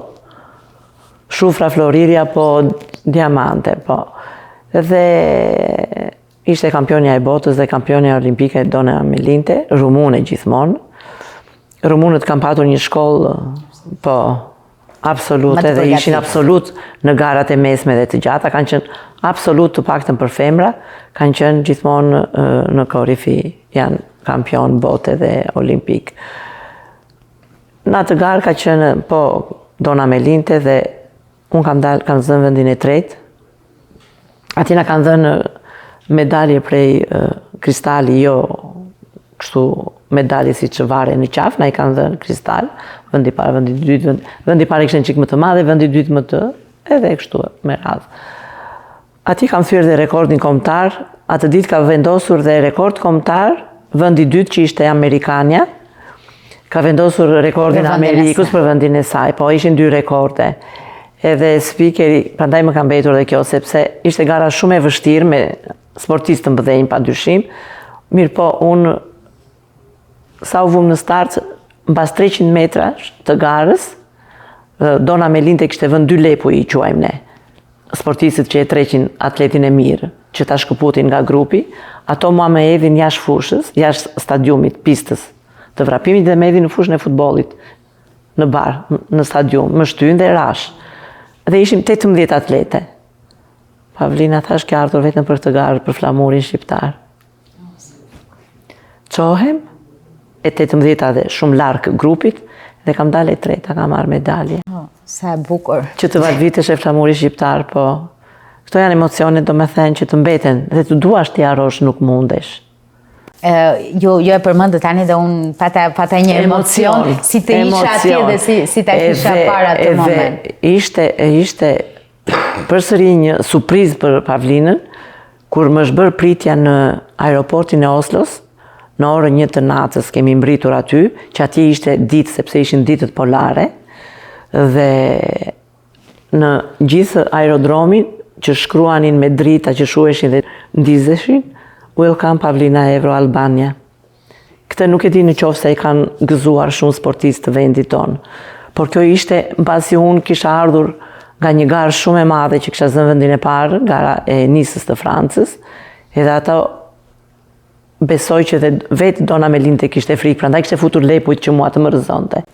shufra Floriri apo diamante, po. Dhe ishte kampionja e botës dhe kampionja olimpike Dona Melinte, rumune gjithmonë. Rumunët kanë patur një shkollë, po, absolute, dhe ishin absolut në garat e mesme dhe të gjata, kanë qenë absolut të paktën për femra, kanë qenë gjithmonë në korifi, janë kampion bote dhe olimpik. Në atë garë ka qenë, po, Dona Melinte dhe unë kam zënë vendin e tretë. Atina kanë dhënë medalje prej kristali, jo kështu medalje si që vare në qafë, na i kanë dhënë kristal, vendi parë, vendi dytë, vendi parë i kështë në qikë më të madhe, vendi dytë më të, edhe kështu me radhë. Ati kam thyrë dhe rekordin kombëtar, atë ditë ka vendosur dhe rekord kombëtar, vendi dytë që ishte Amerikania, ka vendosur rekordin Amerikus për vendin e saj, po ishin 2 rekorde. Edhe speakeri, prandaj më kam mbetur dhe kjo, sepse ishte gara shumë e vështirë me sportistë të mëdhenj pa dyshim, mirë po unë sa u vumë në start, mbas 300 metra të garës, Dona Melinte kishte vënë 2 lepu i quajmë ne. Sportistët që e treqin atletin e mirë, që ta shkëputin nga grupi, ato mua me edhin jashtë fushës, jashtë stadiumit, pistës të vrapimit dhe me edhin në fushën e futbollit, në bar, në stadium, më shtyn dhe rash. Dhe ishim 18 atlete. Pavlina thash ke ardhur vetëm për të garë për flamurin shqiptar. Qohem, e 18 dhe shumë larkë grupit, dhe kam dalë e treta, kam marrë medalje. Sa e bukur. Që të vazhditesh e flamuri shqiptar, po këto janë emocionet do me thënë që të mbeten dhe të duash t'i arrosh nuk mundesh. Jo e përmendë tani dhe unë pata një emocion, si të isha atje dhe si ta kisha para të moment. Ishte përsëri një surprizë për Pavlinën, kur më shbër pritja në aeroportin e Oslos, në orën 1 të natës kemi mbritur aty, që atje ishte ditë, sepse ishin ditët polare, dhe në gjithë aerodromin që shkruanin me drita që shuheshin dhe ndizeshin, Welcome Pavlina Evro Albania. Këtë nuk e di në qoftë se i kanë gëzuar shumë sportistë të vendit tonë, por kjo ishte mbasi unë kisha ardhur nga një garë shumë e madhe që kisha zënë vendin e parë, gara e Nisës të Francës, edhe ato besoj që dhe vetë Dona Melinte kishte frikë, prandaj kishte futur lepujt që mua të më rëzonte.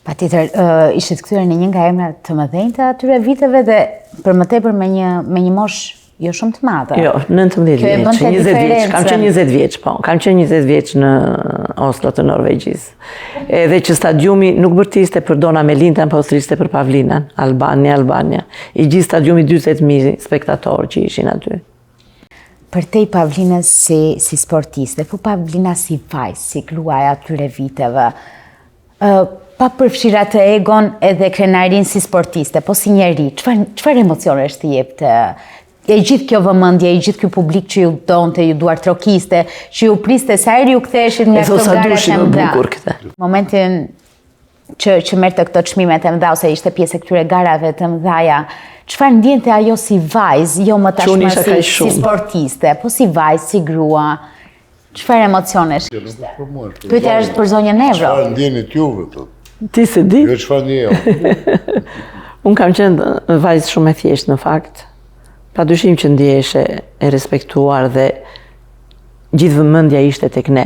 Patjetër, ishte të kthyer në një nga emrat të mëdhenj të atyre viteve dhe për më tepër me një moshë jo shumë të madhe. Jo, 19 vjeç, 20 vjeç, kam qenë 20 vjeç, po, kam qenë 20 vjeç në Oslo të Norvegjisë. Edhe që stadiumi nuk bërtiste për Dona Melinte, po thirriste për Pavlinën, Albania. I gjithë stadiumi 40.000 spektatorë që ishin aty. Për te i Pavlinës si sportiste, po Pavlina si vajzë, si gruaja atyre viteve, pa përfshira të egon edhe krenarin si sportiste, po si njeri, çfarë emocione është të jep të e gjithë kjo vëmendje, e gjithë kjo publik që ju donte, ju duar trokiste, që ju priste sa herë ju ktheheshin nga këto garat e mëdha. Momentin që merrte këto çmimet e mëdha ose ishte pjesë e këtyre garave të mëdha, çfarë ndjente ajo si vajzë, jo më tashmë si sportiste, po si vajzë, si grua? Çfarë emocionesh kishte? Pyetja është për zonjën Evro. Çfarë ndjenit juve thotë? Ti se di? Jo çfarë ndjej. Unë kam qenë vajzë shumë e thjeshtë në fakt. Pa dyshim që ndjeshe e respektuar dhe gjithë vëmendja ishte tek ne.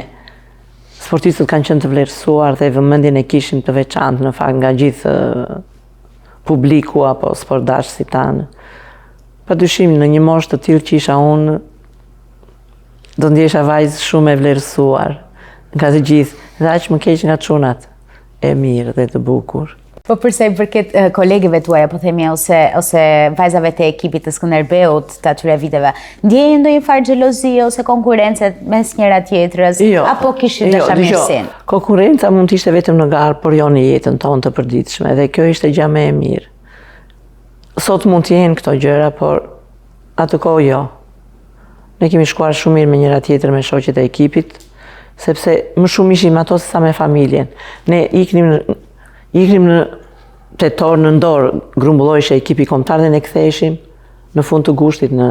Sportistët kanë qenë të vlerësuar dhe vëmendjen e kishim të veçantë në fakt nga gjithë publiku apo sportdashësit tanë. Pa dyshim në një moshë të tillë që isha unë, do ndjesha vajzë shumë e vlerësuar nga të gjithë, dhe aq më keq nga çunat e mirë dhe të bukur. Po përsa i përket kolegëve tuaja, po themi, ose vajzave të ekipit të Skënderbeut të atyre viteve, ndjenjë ndonjë farë xhelozi ose konkurrence mes njëra tjetrës, apo kishin dashamirësinë? Konkurenca mund të ishte vetëm në garë, por jo në jetën tonë të përditshme, dhe kjo ishte gjë më e mirë. Sot mund të jenë këto gjëra, por atë kohë jo. Ne kemi shkuar shumë mirë me njëra tjetër, me shoqet e ekipit, sepse më shumë ishim ato se sa me familjen. Ne iknim në tetor në ndorë, grumbulloheshe ekipi kombëtar dhe ne ktheheshim në fund të gushtit në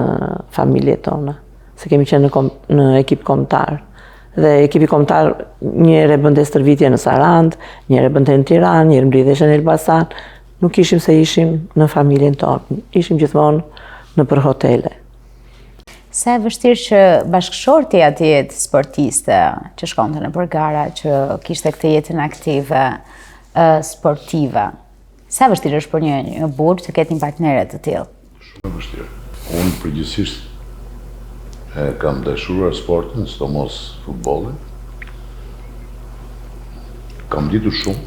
familjet tona, se kemi qenë në ekip kombëtar. Dhe ekipi kombëtar njëherë bënte stërvitje në Sarandë, njëherë bënte në Tiranë, njëherë mblidheshe në Elbasan. Nuk ishim se ishim në familjen tonë, ishim gjithmonë në për hotele. Sa e vështirë që bashkëshorti atij sportiste që shkonte në përgara, që kishte këtë jetën aktive, sportive. Sa vështirë është për një burr të ketë një partnere të tillë? Shumë vështirë. Unë përgjithsisht kam dashuruar sportin, sidomos futbollin. Kam ditur shumë,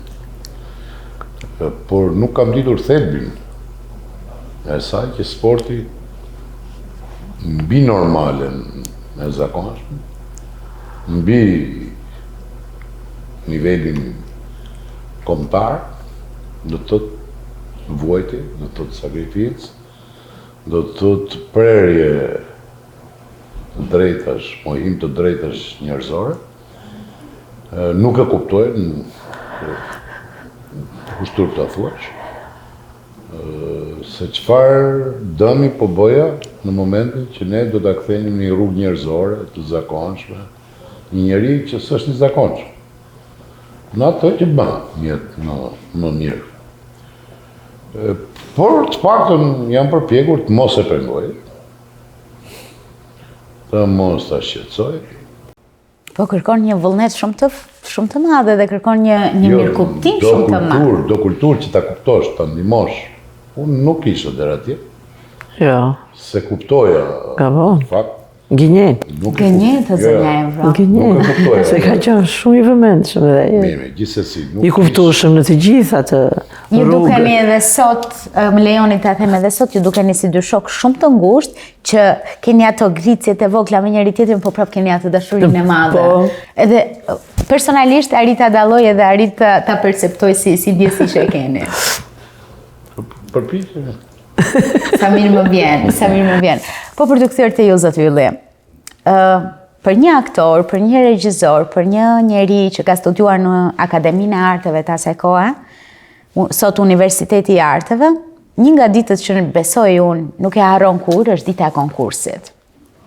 por nuk kam ditur thelbin e saj që sporti mbi normalen e zakonshme, mbi nivelin kombëtar, do të thotë vuajtje, do të thotë sakrificë, do të thotë prerje të drejtash, mohim të drejtash njerëzore. Nuk e kuptojnë kushtur ta thuash se çfarë dëmi po bëja në momentin që ne do ta kthenim në një rrugë njerëzore të zakonshme, një njeri që s'është i zakonshëm. Në ato që bën jetë më mirë. Por të paktën jam përpjekur të mos e pengoj, të mos ta shqetësoj. Po kërkon një vullnet shumë të madhe dhe kërkon një mirëkuptim shumë të madh. Do kulturë që ta kuptosh, ta ndihmosh. Unë nuk isha deri atje, Jo, se kuptoja. gabon. Fakt, Gënjen. nuk e Gënjet të zonja Evro. Gënjen. Nuk e kuptoja. Se ka qenë shumë i vëmendshëm dhe Mirë, gjithsesi, nuk i kuptueshëm në të gjitha të Ju dukeni rrugë. edhe sot, më lejoni ta them edhe sot, ju dukeni si dy shok shumë të ngushtë që keni ato gricjet e vogla me njëri tjetrin, po prap keni atë dashurinë e madhe. Po. Edhe personalisht arrit ta dalloj edhe arrit ta perceptoj si ndjesi që e keni. përpiqem. Sa mirë më vjen. Po për të kthyer te ju zot Ylli. Për një aktor, për një regjisor, për një njeri që ka studiuar në Akademinë e Arteve të asaj kohe, sot Universiteti i Arteve, një nga ditët që besoj unë nuk e harron kur është dita e konkursit.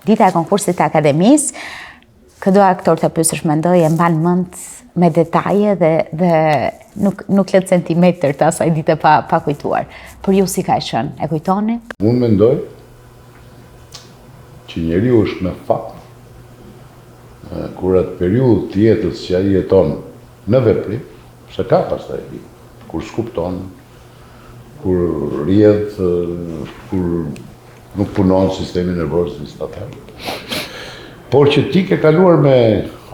Dita e konkursit të akademisë, këdo aktor të pyesësh mendoj e mban mend me detaje dhe nuk lët centimetër të asaj dite pa kujtuar. Për ju si ka qenë? E kujtoni? Unë mendoj që njeriu është me fat kur atë periudhë të jetës që ai jeton në veprim, se ka pastaj kur skupton, kur rrjedh, kur nuk punon sistemi nervoz instantane. Por që ti ke kaluar me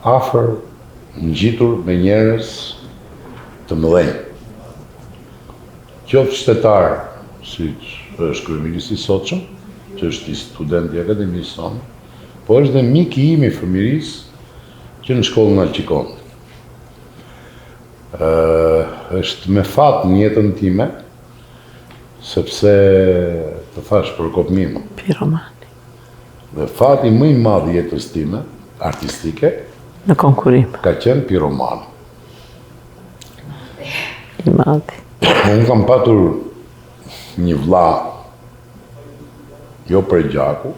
afër, ngjitur me njerëz të mëdhenj. Qoftë shtetar, siç është kryeministri i sotshëm, që është i student i akademisë sonë, po është dhe mik i imi fëmirisë që në shkollën Alçikon. Është me fat në jetën time, sepse të thash për kopnim. Piromani. Dhe fati më i madh i jetës time, artistike, Në konkurim. ka qenë piroman. I madhi. Unë kam patur një vlla, jo për gjaku,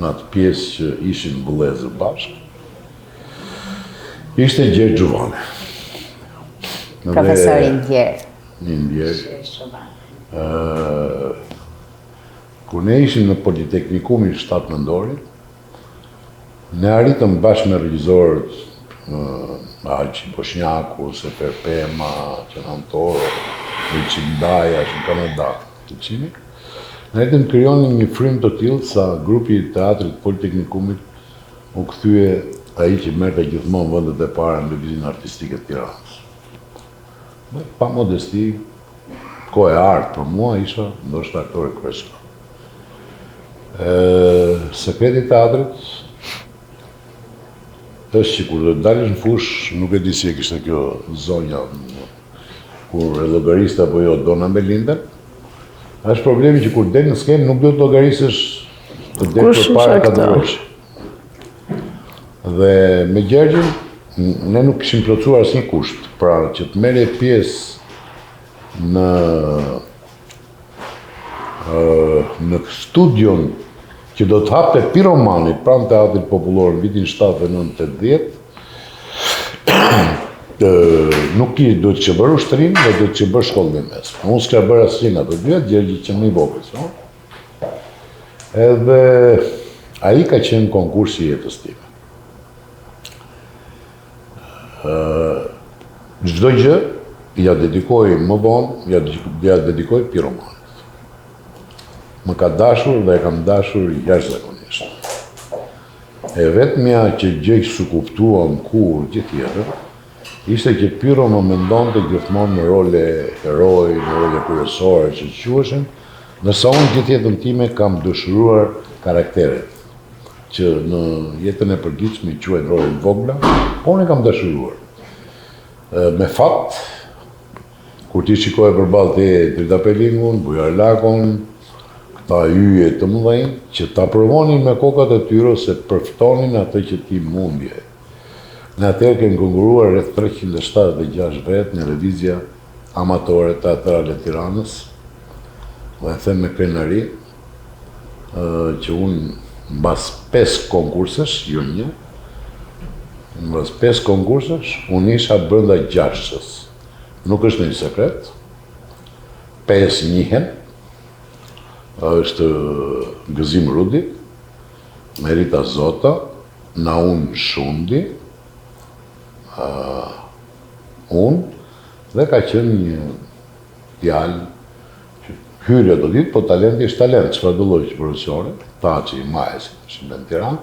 në atë pjesë që ishin vëllezër bashkë, ishte Gjergj Gjuvane. Profesor i ndjerë. Një ndjerë. Kur ne ishim në Politeknikumin 7 Nëndorin, ne arritëm bashkë me regjisorët Alqi Boshnjaku, Sefer Pema, Qenan Toro, Elçin Daja, në Kanada, të qimi. Ne arritëm krijonin një frymë të tillë sa grupi i teatrit Politeknikumit u kthye ai që merrte gjithmonë vendet e para në lëvizjen artistike të Tiranës. Me pa modesti, kohë e artë për mua isha ndoshta aktor i kryesor. Sekreti i teatrit është që kur do të dalësh në fush, nuk e di si e kishte kjo zonja, kur e llogariste apo jo Dona Melinda, është problemi që kur del në skenë nuk do të llogarisësh të del përpara kadrosh. Dhe me Gjergjin, ne nuk kishim plotësuar asnjë kusht, pra që të merre pjesë në studion që do të hapte Piromani pranë Teatrit Popullor në vitin 79-80, nuk i do të që bërë ushtërin dhe do të që bërë shkollën e mesme. Unë s'ka bërë asnjë nga të dyja, Gjergji që më i vogël. Edhe ai ka qenë konkursi i jetës time. Çdo gjë ja dedikoj më vonë, ja dedikoj Piromanit. Më ka dashur dhe e kam dashur jashtëzakonisht. E vetmja që gjë që su kuptuam kur gjithë tjetër, ishte që Piro më mendonte gjithmonë në role heroi, në role kryesore që quheshin, ndërsa unë gjithë jetën time kam dëshiruar karakteret, që në jetën e përgjithshme quhen role vogla, po unë kam dëshiruar. Me fat, kur ti shikoje përballë te Drita Pelingun, Bujar Lakon, këta yje të mëdhenj, që ta provonin me kokat e tyre se përftonin atë që ti mundje. Në atëherë kemi konkuruar rreth 376 vet në lëvizja amatore teatrale Tiranës, dhe them me krenari, që unë mbas 5 konkursesh, jo një, mbas 5 konkursesh, unë isha brenda gjashës. Nuk është një sekret, 5 njihen, është Gëzim Rudi, Merita Zota, Naun Shundi, unë, dhe ka qenë një djalë që hyrja do ditë, po talenti është talent, çfarë do lloji profesione, ta që i majesi, shumë në Tiranë,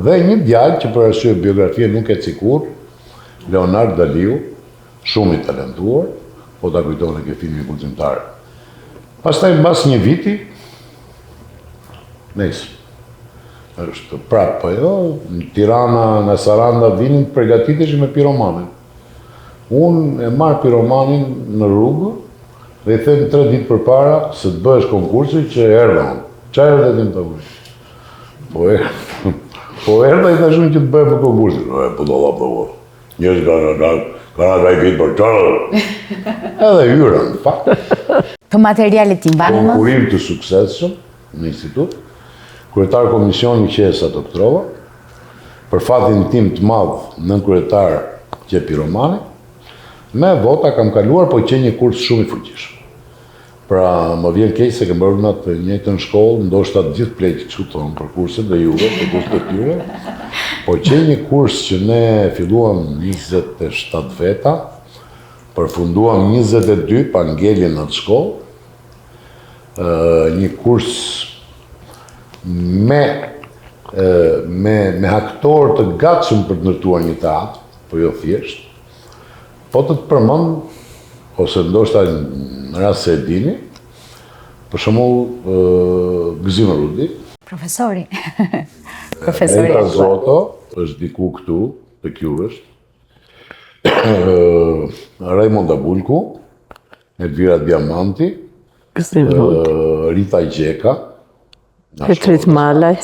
dhe një djalë që për arsye biografie nuk e cikur, Leonard Daliu, shumë i talentuar, po ta kujtoni ke filmi guximtar. Pastaj mbas një viti, është prapë, po jo, në Tirana, në Saranda vinin përgatitesh me piromanin. Unë e marr piromanin në rrugë dhe i them 3 ditë përpara se të bëhesh konkursi që erdha unë. Çfarë erdhe tim të bëj? Po erdha i thashun që të bëhe për konkursin. Po do la bëvo. Njerëz kanë rajbit për çfarë? Edhe hyra, në fakt. Për materialet tim banë më? Konkurim të suksesshëm në institut, kryetar komisioni Qesa doktorova, për fatin tim të madh nën kryetar që piromani, me vota kam kaluar, po që një kurs shumë i fuqishëm. Pra, më vjen keq se kem bërë në të njëjtën shkollë, ndoshta të gjithë pleqë që tonë për kurset dhe juve, për kurset e tyre, po që një kurs që ne filluam 27 veta, përfunduam 22 pa ngeljen në të shkollë, një kurs me aktorë të gatshëm për të ndërtuar një teatr, po jo thjesht, po të përmend, ose ndoshta në rast se e dini, për shembull Gëzim Rudi. Profesori. Merita Zoto, është diku këtu, te Qysh. Raimonda Bulku, Elvira Diamanti, Rita Gjeka, Petrit Malaj.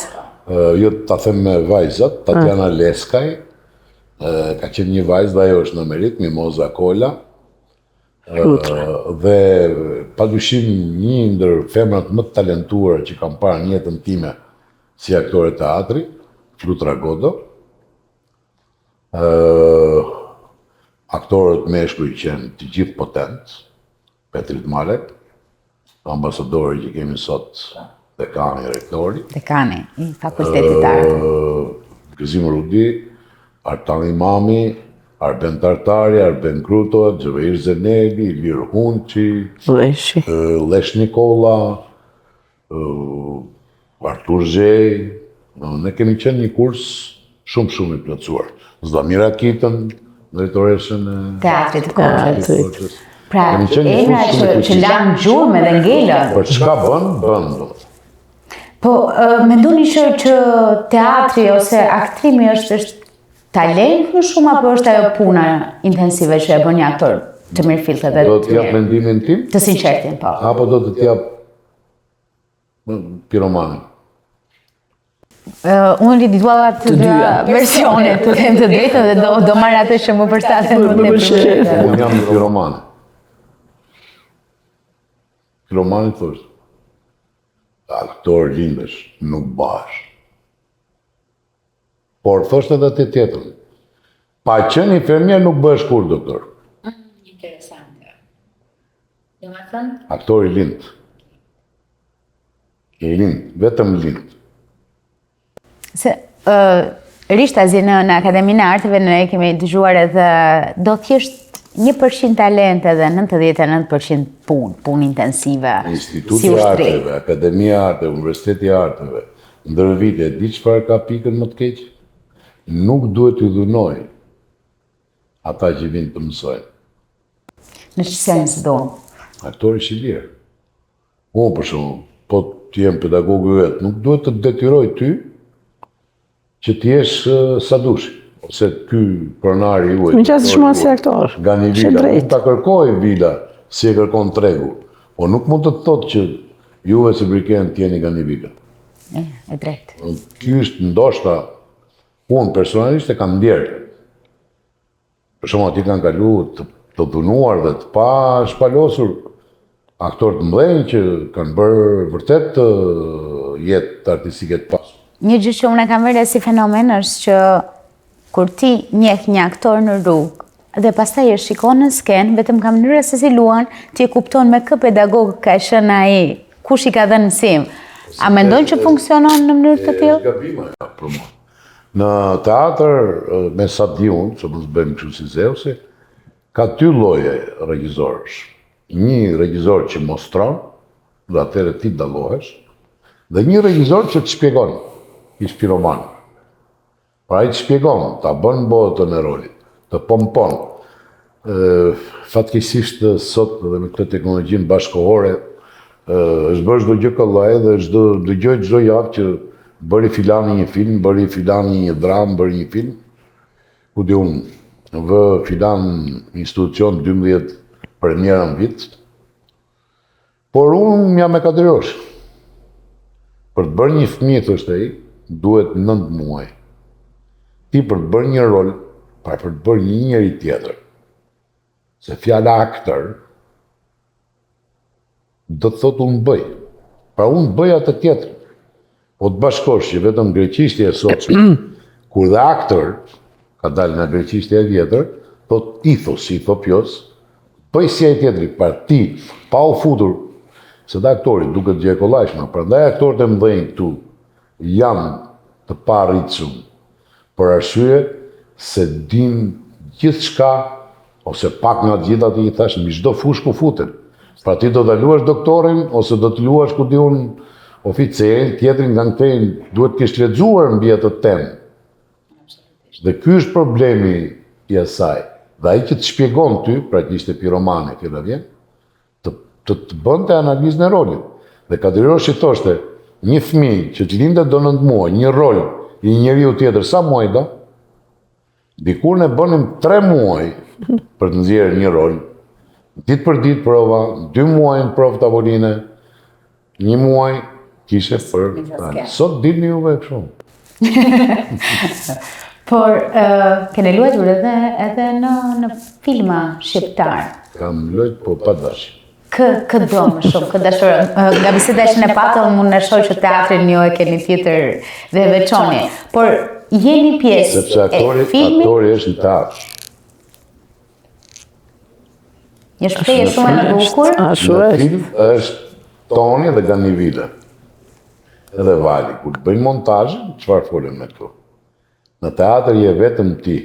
Jo ta them me vajzat, Tatjana Leskaj, ka qenë një vajzë dhe ajo është në merit, Mimoza Kola, dhe padyshim një ndër femrat më të talentuara që kam parë në jetën time si aktore teatri, Flutra Godo. Aktorët meshkuj qenë të gjithë potent, Petrit Malek, ambasadori që kemi sot, dekani, rektori. Dekani, i fakultetit artë. Gëzim Rudi, Artan Imami, Arben Tartari, Arben Kruto, Gjëveir Zeneli, Ilir Hunqi, Lesh Nikola, Artur Zhej. Ne kemi qenë një kurs shumë i plotësuar. Zdamira Kitën, drejtoreshën e Teatrit të Korçës. Pra, kemi qenë një emra kurs shumë i që lanë gjurmë dhe ngelën. Për çka bën. Po, mendoni që teatri ose aktrimi është talent më shumë, apo është ajo puna intensive që e bën një aktor të mirë fillte dhe Do të jap mendimin tim? të sinqertin, po. Apo do të jap piromanin? Unë dua të dyja versione, të them të drejtën, dhe do marr atë që më përshtaten më tepër. Unë jam një piromane. Piromani thoshtë, aktor lindesh, nuk bash. Por thoshtë edhe të tjetër, pa qenë infermier nuk bëhesh kur, doktor. Interesante. Do më thënë? Aktor i lind. I lind, vetëm lind. Se Rishtazi në Akademinë e Arteve ne kemi dëgjuar edhe do thjesht 1% talent edhe 99% punë intensive. Instituti i Arteve, Akademia e Arteve, Universiteti i Arteve, ndër vite, di çfarë ka pikën më të keq? Nuk duhet t'u dhunoj ata që vinë të mësojnë. Në që sens do? Aktori është i lirë. Unë për shumë, po të jem pedagogu vetë, nuk duhet të detyroj ty që t'jesh sa dush, ose ky pronari juaj. Në qasë shumë si aktor. Nga një vila, nuk ta kërkoj vila si e kërkon tregu, po nuk mund të thotë që juve se briken t'jeni nga një vila. E drejt. Ky është ndoshta, unë personalisht e kam ndjerë. Për shumë ati kanë kalu të dhunuar dhe të pa shpalosur aktorë të mdhenjë që kanë bërë vërtet jetë artistike të pasur. Një gjë që unë e kam vërë si fenomen është që kur ti njeh një aktor në rrugë Dhe pastaj e shikon në sken, vetëm ka mënyra se si luan, ti e kupton me kë pedagog ka qenë ai, kush i ka dhënë mësim. A mendon që funksionon në mënyrë të tillë? Gabime për mua. Në teatr, me sa di unë, që mos bëjmë kështu si Zeusi, ka dy lloje regjizorësh. Një regjizor që mostron, dhe atëherë ti dallohesh, dhe një regjizor që të shpjegon, ish piroman. Pra ai të shpjegon, ta bën botën e rolit, të pompon. Fatkeqësisht sot dhe me këtë teknologjinë bashkëkohore, është bërë çdo gjë kollaj dhe dëgjoj çdo javë që bëri filani një film, bëri filani një dramë, bëri një film. Ku di unë, vë filan institucion 12 premiera në vit. Por unë jam me kaderosh. Për të bërë një fëmijë, thoshte ai, duhet 9 muaj. Ti për të bërë një rol, pra për të bërë një njeri tjetër. Se fjala aktor do të thotë unë bëj. Pra unë bëj atë tjetër. Po të bashkosh që vetëm greqishtja e sotshme, kur dhe aktor ka dalë nga greqishtja e vjetër, thot ithos, ithopios, bëj si ai tjetri, pra ti, pa u futur, se dhe aktorit duket gjë e kollajshme, prandaj aktorët e mëdhenj këtu janë të parritshëm për arsye se din gjithçka ose pak nga të gjitha ti i thash mbi çdo fushë ku futen. Pra ti do ta luash doktorin ose do të luash ku di unë oficerin, tjetrin nga këtej duhet të kesh lexuar mbi atë temë. Dhe ky është problemi i asaj. Dhe ai që të shpjegon ty, pra që ishte piromane që vjen, të bënte analizën e rolit. Dhe Kadyroshi thoshte, një fëmijë që të lindet do 9 muaj, një rol i një njeriu tjetër, sa muaj do? Dikur ne bënim 3 muaj për të nxjerrë një rol, ditë për ditë prova, 2 muaj në provë tavoline, 1 muaj kishe për... Sot dilni juve kështu. Por, kene luajtur edhe në filma shqiptar. Kam luajt, po pa dashje. Kë do më shumë, kë dashur, nga biseda që ne patëm, unë në shoj që teatrin jo e keni tjetër dhe veçoni. Por, jeni pjesë e filmi... Sepse aktori është në teatr. Një shpreje shumë e bukur. Në film është toni dhe ganivile. Edhe vali. Kur të bëjnë montazhin, çfarë folën me këtu? Në teatr je vetëm ti.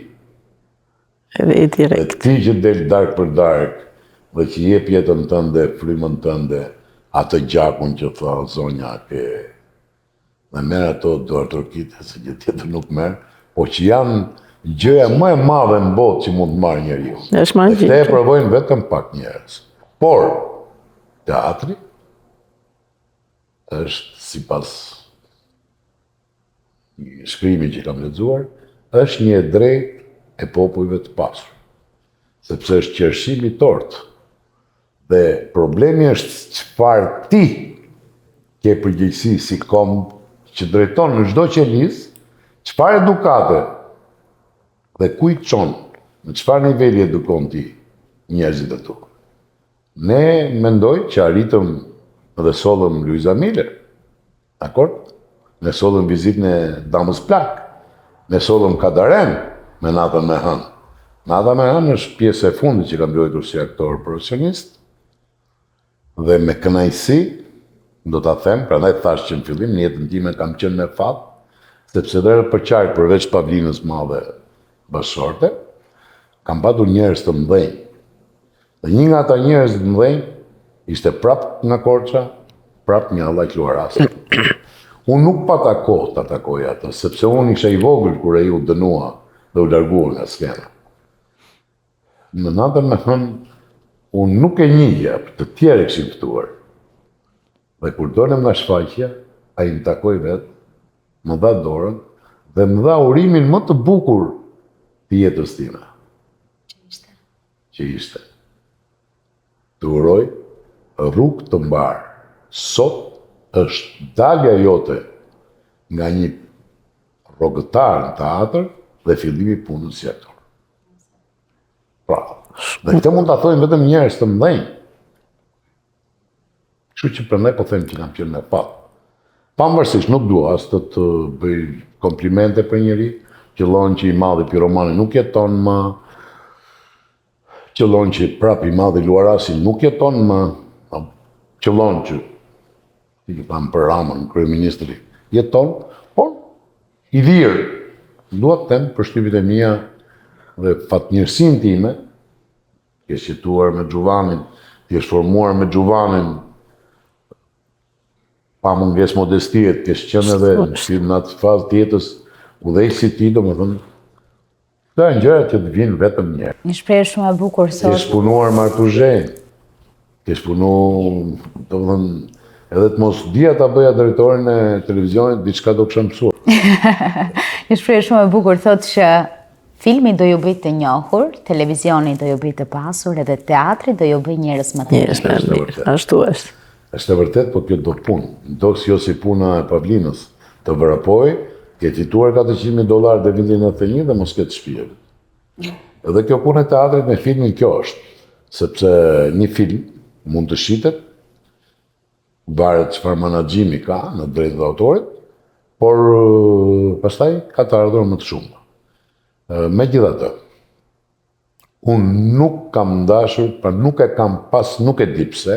Edhe i direkt. Dhe ti që del dark për dark, dhe që jep jetën tënde, frymën tënde, atë gjakun që tha zonja ke... Dhe merr ato duarturkite, se gjë tjetër nuk merr, po që janë gjëja më e madhe në botë që mund të marrë njeriu. Është magjike. Dhe këte e provojnë vetëm pak njerëz. Por, teatri është, sipas shkrimi që kam lexuar, është një e drejtë e popujve të pasur. Sepse është qershim i tortë. Dhe problemi është çfarë ti ke përgjegjësi si komb që drejton në çdo qelis, çfarë edukate dhe ku i çon, në çfarë niveli edukon ti njerëzit e tu. Ne mendoj që arritëm dhe sollëm Luiza Miller, dakor? Ne sollëm vizitën e Damës Plak, ne sollëm Kadaren me Nathan Mehan. Nathan Mehan është pjesë e fundit që kam luajtur si aktor profesionist, dhe me kënaqësi, do ta them, prandaj thash që në fillim në jetën time kam qenë me fat, sepse dhe për qark përveç Pavlinës madhe bashkëshorte, kam patur njerëz të mëdhenj. Dhe një nga ata njerëz të mëdhenj ishte prap nga Korça, prap një Allaj Luarasi. Unë nuk pata kohë të takoj atë, sepse unë isha i vogël kur ai u dënua dhe u largua nga skena. Në natën me thënë, unë nuk e njihja, të tjerë e kishin ftuar. Dhe kur dolem nga shfaqja, ai më takoi vetë, më dha dorën dhe më dha urimin më të bukur të jetës time. Që ishte. Të uroj rrugë të mbarë. Sot është dalja jote nga një rrogëtar në teatr dhe fillimi punës si aktor. Pra, dhe këtë mund të thojnë vetëm njerëz të mëdhenj. Kështu që prandaj po them që kam qenë me pat. Pavarësisht nuk dua as të bëj komplimente për njëri, qëllon që i madhi piromani nuk jeton më, qëllon që prap i madhi Luarasi nuk jeton më, qëllon që i thamë për Ramën, kryeministri, jeton, por i lirë. Dua të them për shtypjet e mia dhe fatmirësinë time, ke jetuar me Gjuvanin, ke formuar me Gjuvanin, pa mungesë modestie, ke qenë edhe në atë fazë tjetës udhëheqësi i tij, domethënë, këto janë gjëra që të vinë vetëm një herë. Një shprehje shumë e bukur Ke sot. punuar Martuzhen, ke punuar, domethënë, edhe të mos dija ta bëja drejtorin e televizionit, diçka do kisha mësuar. Një shprehje shumë e bukur thotë që filmi do ju bëj të njohur, televizioni do ju bëj të pasur, edhe teatri do ju bëj njerëz më të mirë. Njerëz më mirë, ashtu është. Është e vërtet, po kjo do punë. Do jo si puna e Pavlinës, të vrapoj, ke fituar $400,000 dhe vindi në 91 dhe mos ketë shtëpi. Edhe kjo punë e teatrit me filmin kjo është, sepse një film mund të shitet, varet çfarë menaxhimi ka në drejtë të autorit, por pastaj ka të ardhur më të shumë. Megjithatë, unë nuk kam dashur, pra nuk e kam pas, nuk e di pse,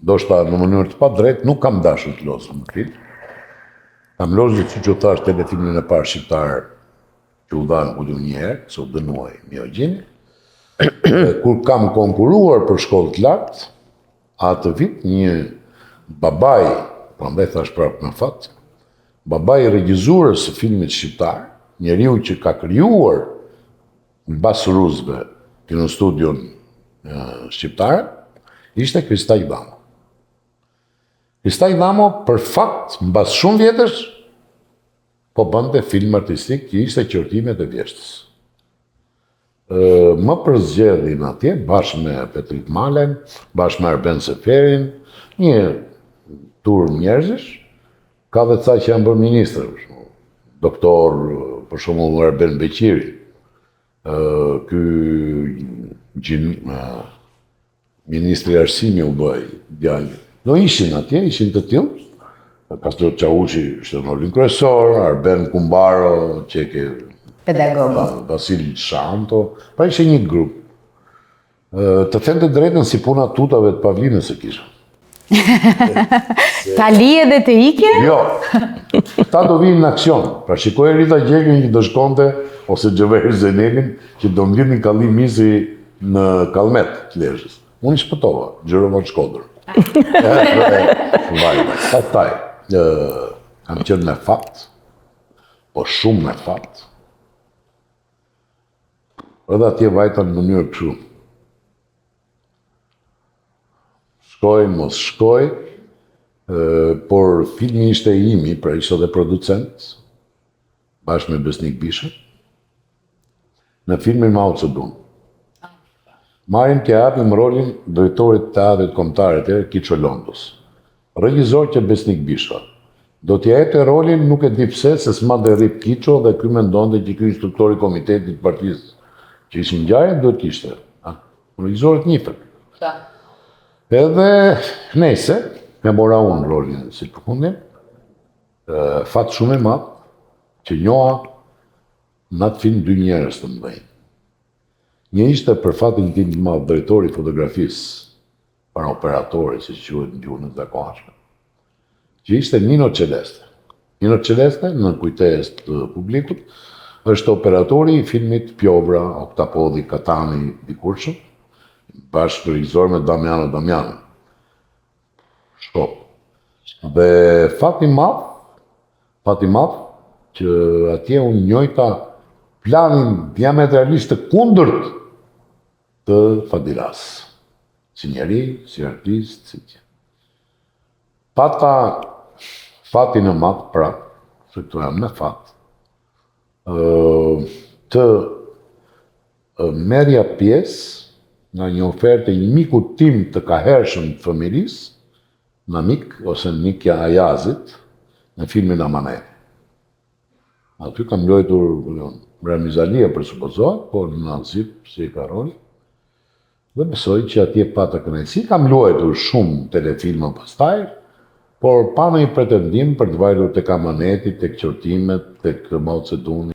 ndoshta në mënyrë të padrejtë, nuk kam dashur të lozë në film. Kam lozë që që thash telefilmin e parë shqiptar që u dhanë u një herë, se u dënuaj Miogjini. Kur kam konkuruar për shkollë të lartë, atë vit një babaj, prandaj thash prapë me fat, babaj i regjizuarës së filmit shqiptar, njeriu që ka krijuar mbas ruzëve kinostudion shqiptare, ishte Kristaj Dhamo. Kristaj Dhamo, për fakt, mbas shumë vjetësh, po bënte film artistik që ishte Qortimet e Vjeshtës. Më përzgjedhin atje, bashkë me Petrit Malen, bashkë me Arben Seferin, një turm njerëzish, ka dhe ca që janë bërë ministrë, doktor, për shembull Arben Beqiri, ministri arsimi u bëj djalë. Do ishin atje, ishin të tillë, Pastor Çaushi ishte në rolin kryesor, Arben Kumbaro, Çeke, Pedagogo. Vasil Shanto, pra ishte një grup. Të them të drejtën, si puna tutave të Pavlinës e kisha. Ta lije dhe të ikje? Jo, ta do vinë në aksion. Pra shikoj Rita Gjekin që do shkonte, ose Xhever Zenelin, që do mbjellin kallim misi në Kallmet të Lezhës. Unë i shpëtova, gjërova në Shkodër. Pastaj, kam qenë me fat, po shumë me fat. Edhe atje vajta në mënyrë kështu. Shkoj, mos shkoj, por filmi ishte imi, pra ishte dhe producent, bashkë me Besnik Bishë, në filmin Mao Zedong. Marim të japim rolin drejtorit të teatrit kombëtar të Kiço Londos. Regjizor që Besnik Bishë. Do t'ja jepte rolin, nuk e di pse, se s'madhe rrip Kiço dhe ky mendonte që ky instruktori i komitetit të partisë që ishin ngjarje duhet kishte. Regjizorit njifen. Edhe nese, me mora unë rolin si përfundim, fat shumë i madh që njoha në atë film dy njerëz të mëdhenj. Një ishte për fatin tim të madh drejtori i fotografisë, para operatori, si quhet në gjuhën e zakonshme, që ishte Nino Celeste. Nino Celeste, në kujtesë të publikut, është operatori i filmit Pjovra, Oktapodhi, Katani, Dikurshëm, bashkë regjisor me Damiano Damiano. Shkop. Dhe fati madh, që atje unë njojta planin diametralisht të kundërt të Fadilas. Si njeri, si artist, si që. Pata fatin e madh, pra, se këtu jam me fat, të merja pjesë nga një ofertë një miku tim të kahershëm të familjes, në mik ose Nikja Ajazit, në filmin Amanet. Aty kam luajtur Ramizalia për supozohet, por në Nazip, si ka roli, dhe besoj që atje pata kënaqësi. Kam luajtur shumë telefilma pastaj, por pa ndonjë pretendim për të vajtur tek Amaneti, tek Qortimet, tek Mao Zedongi.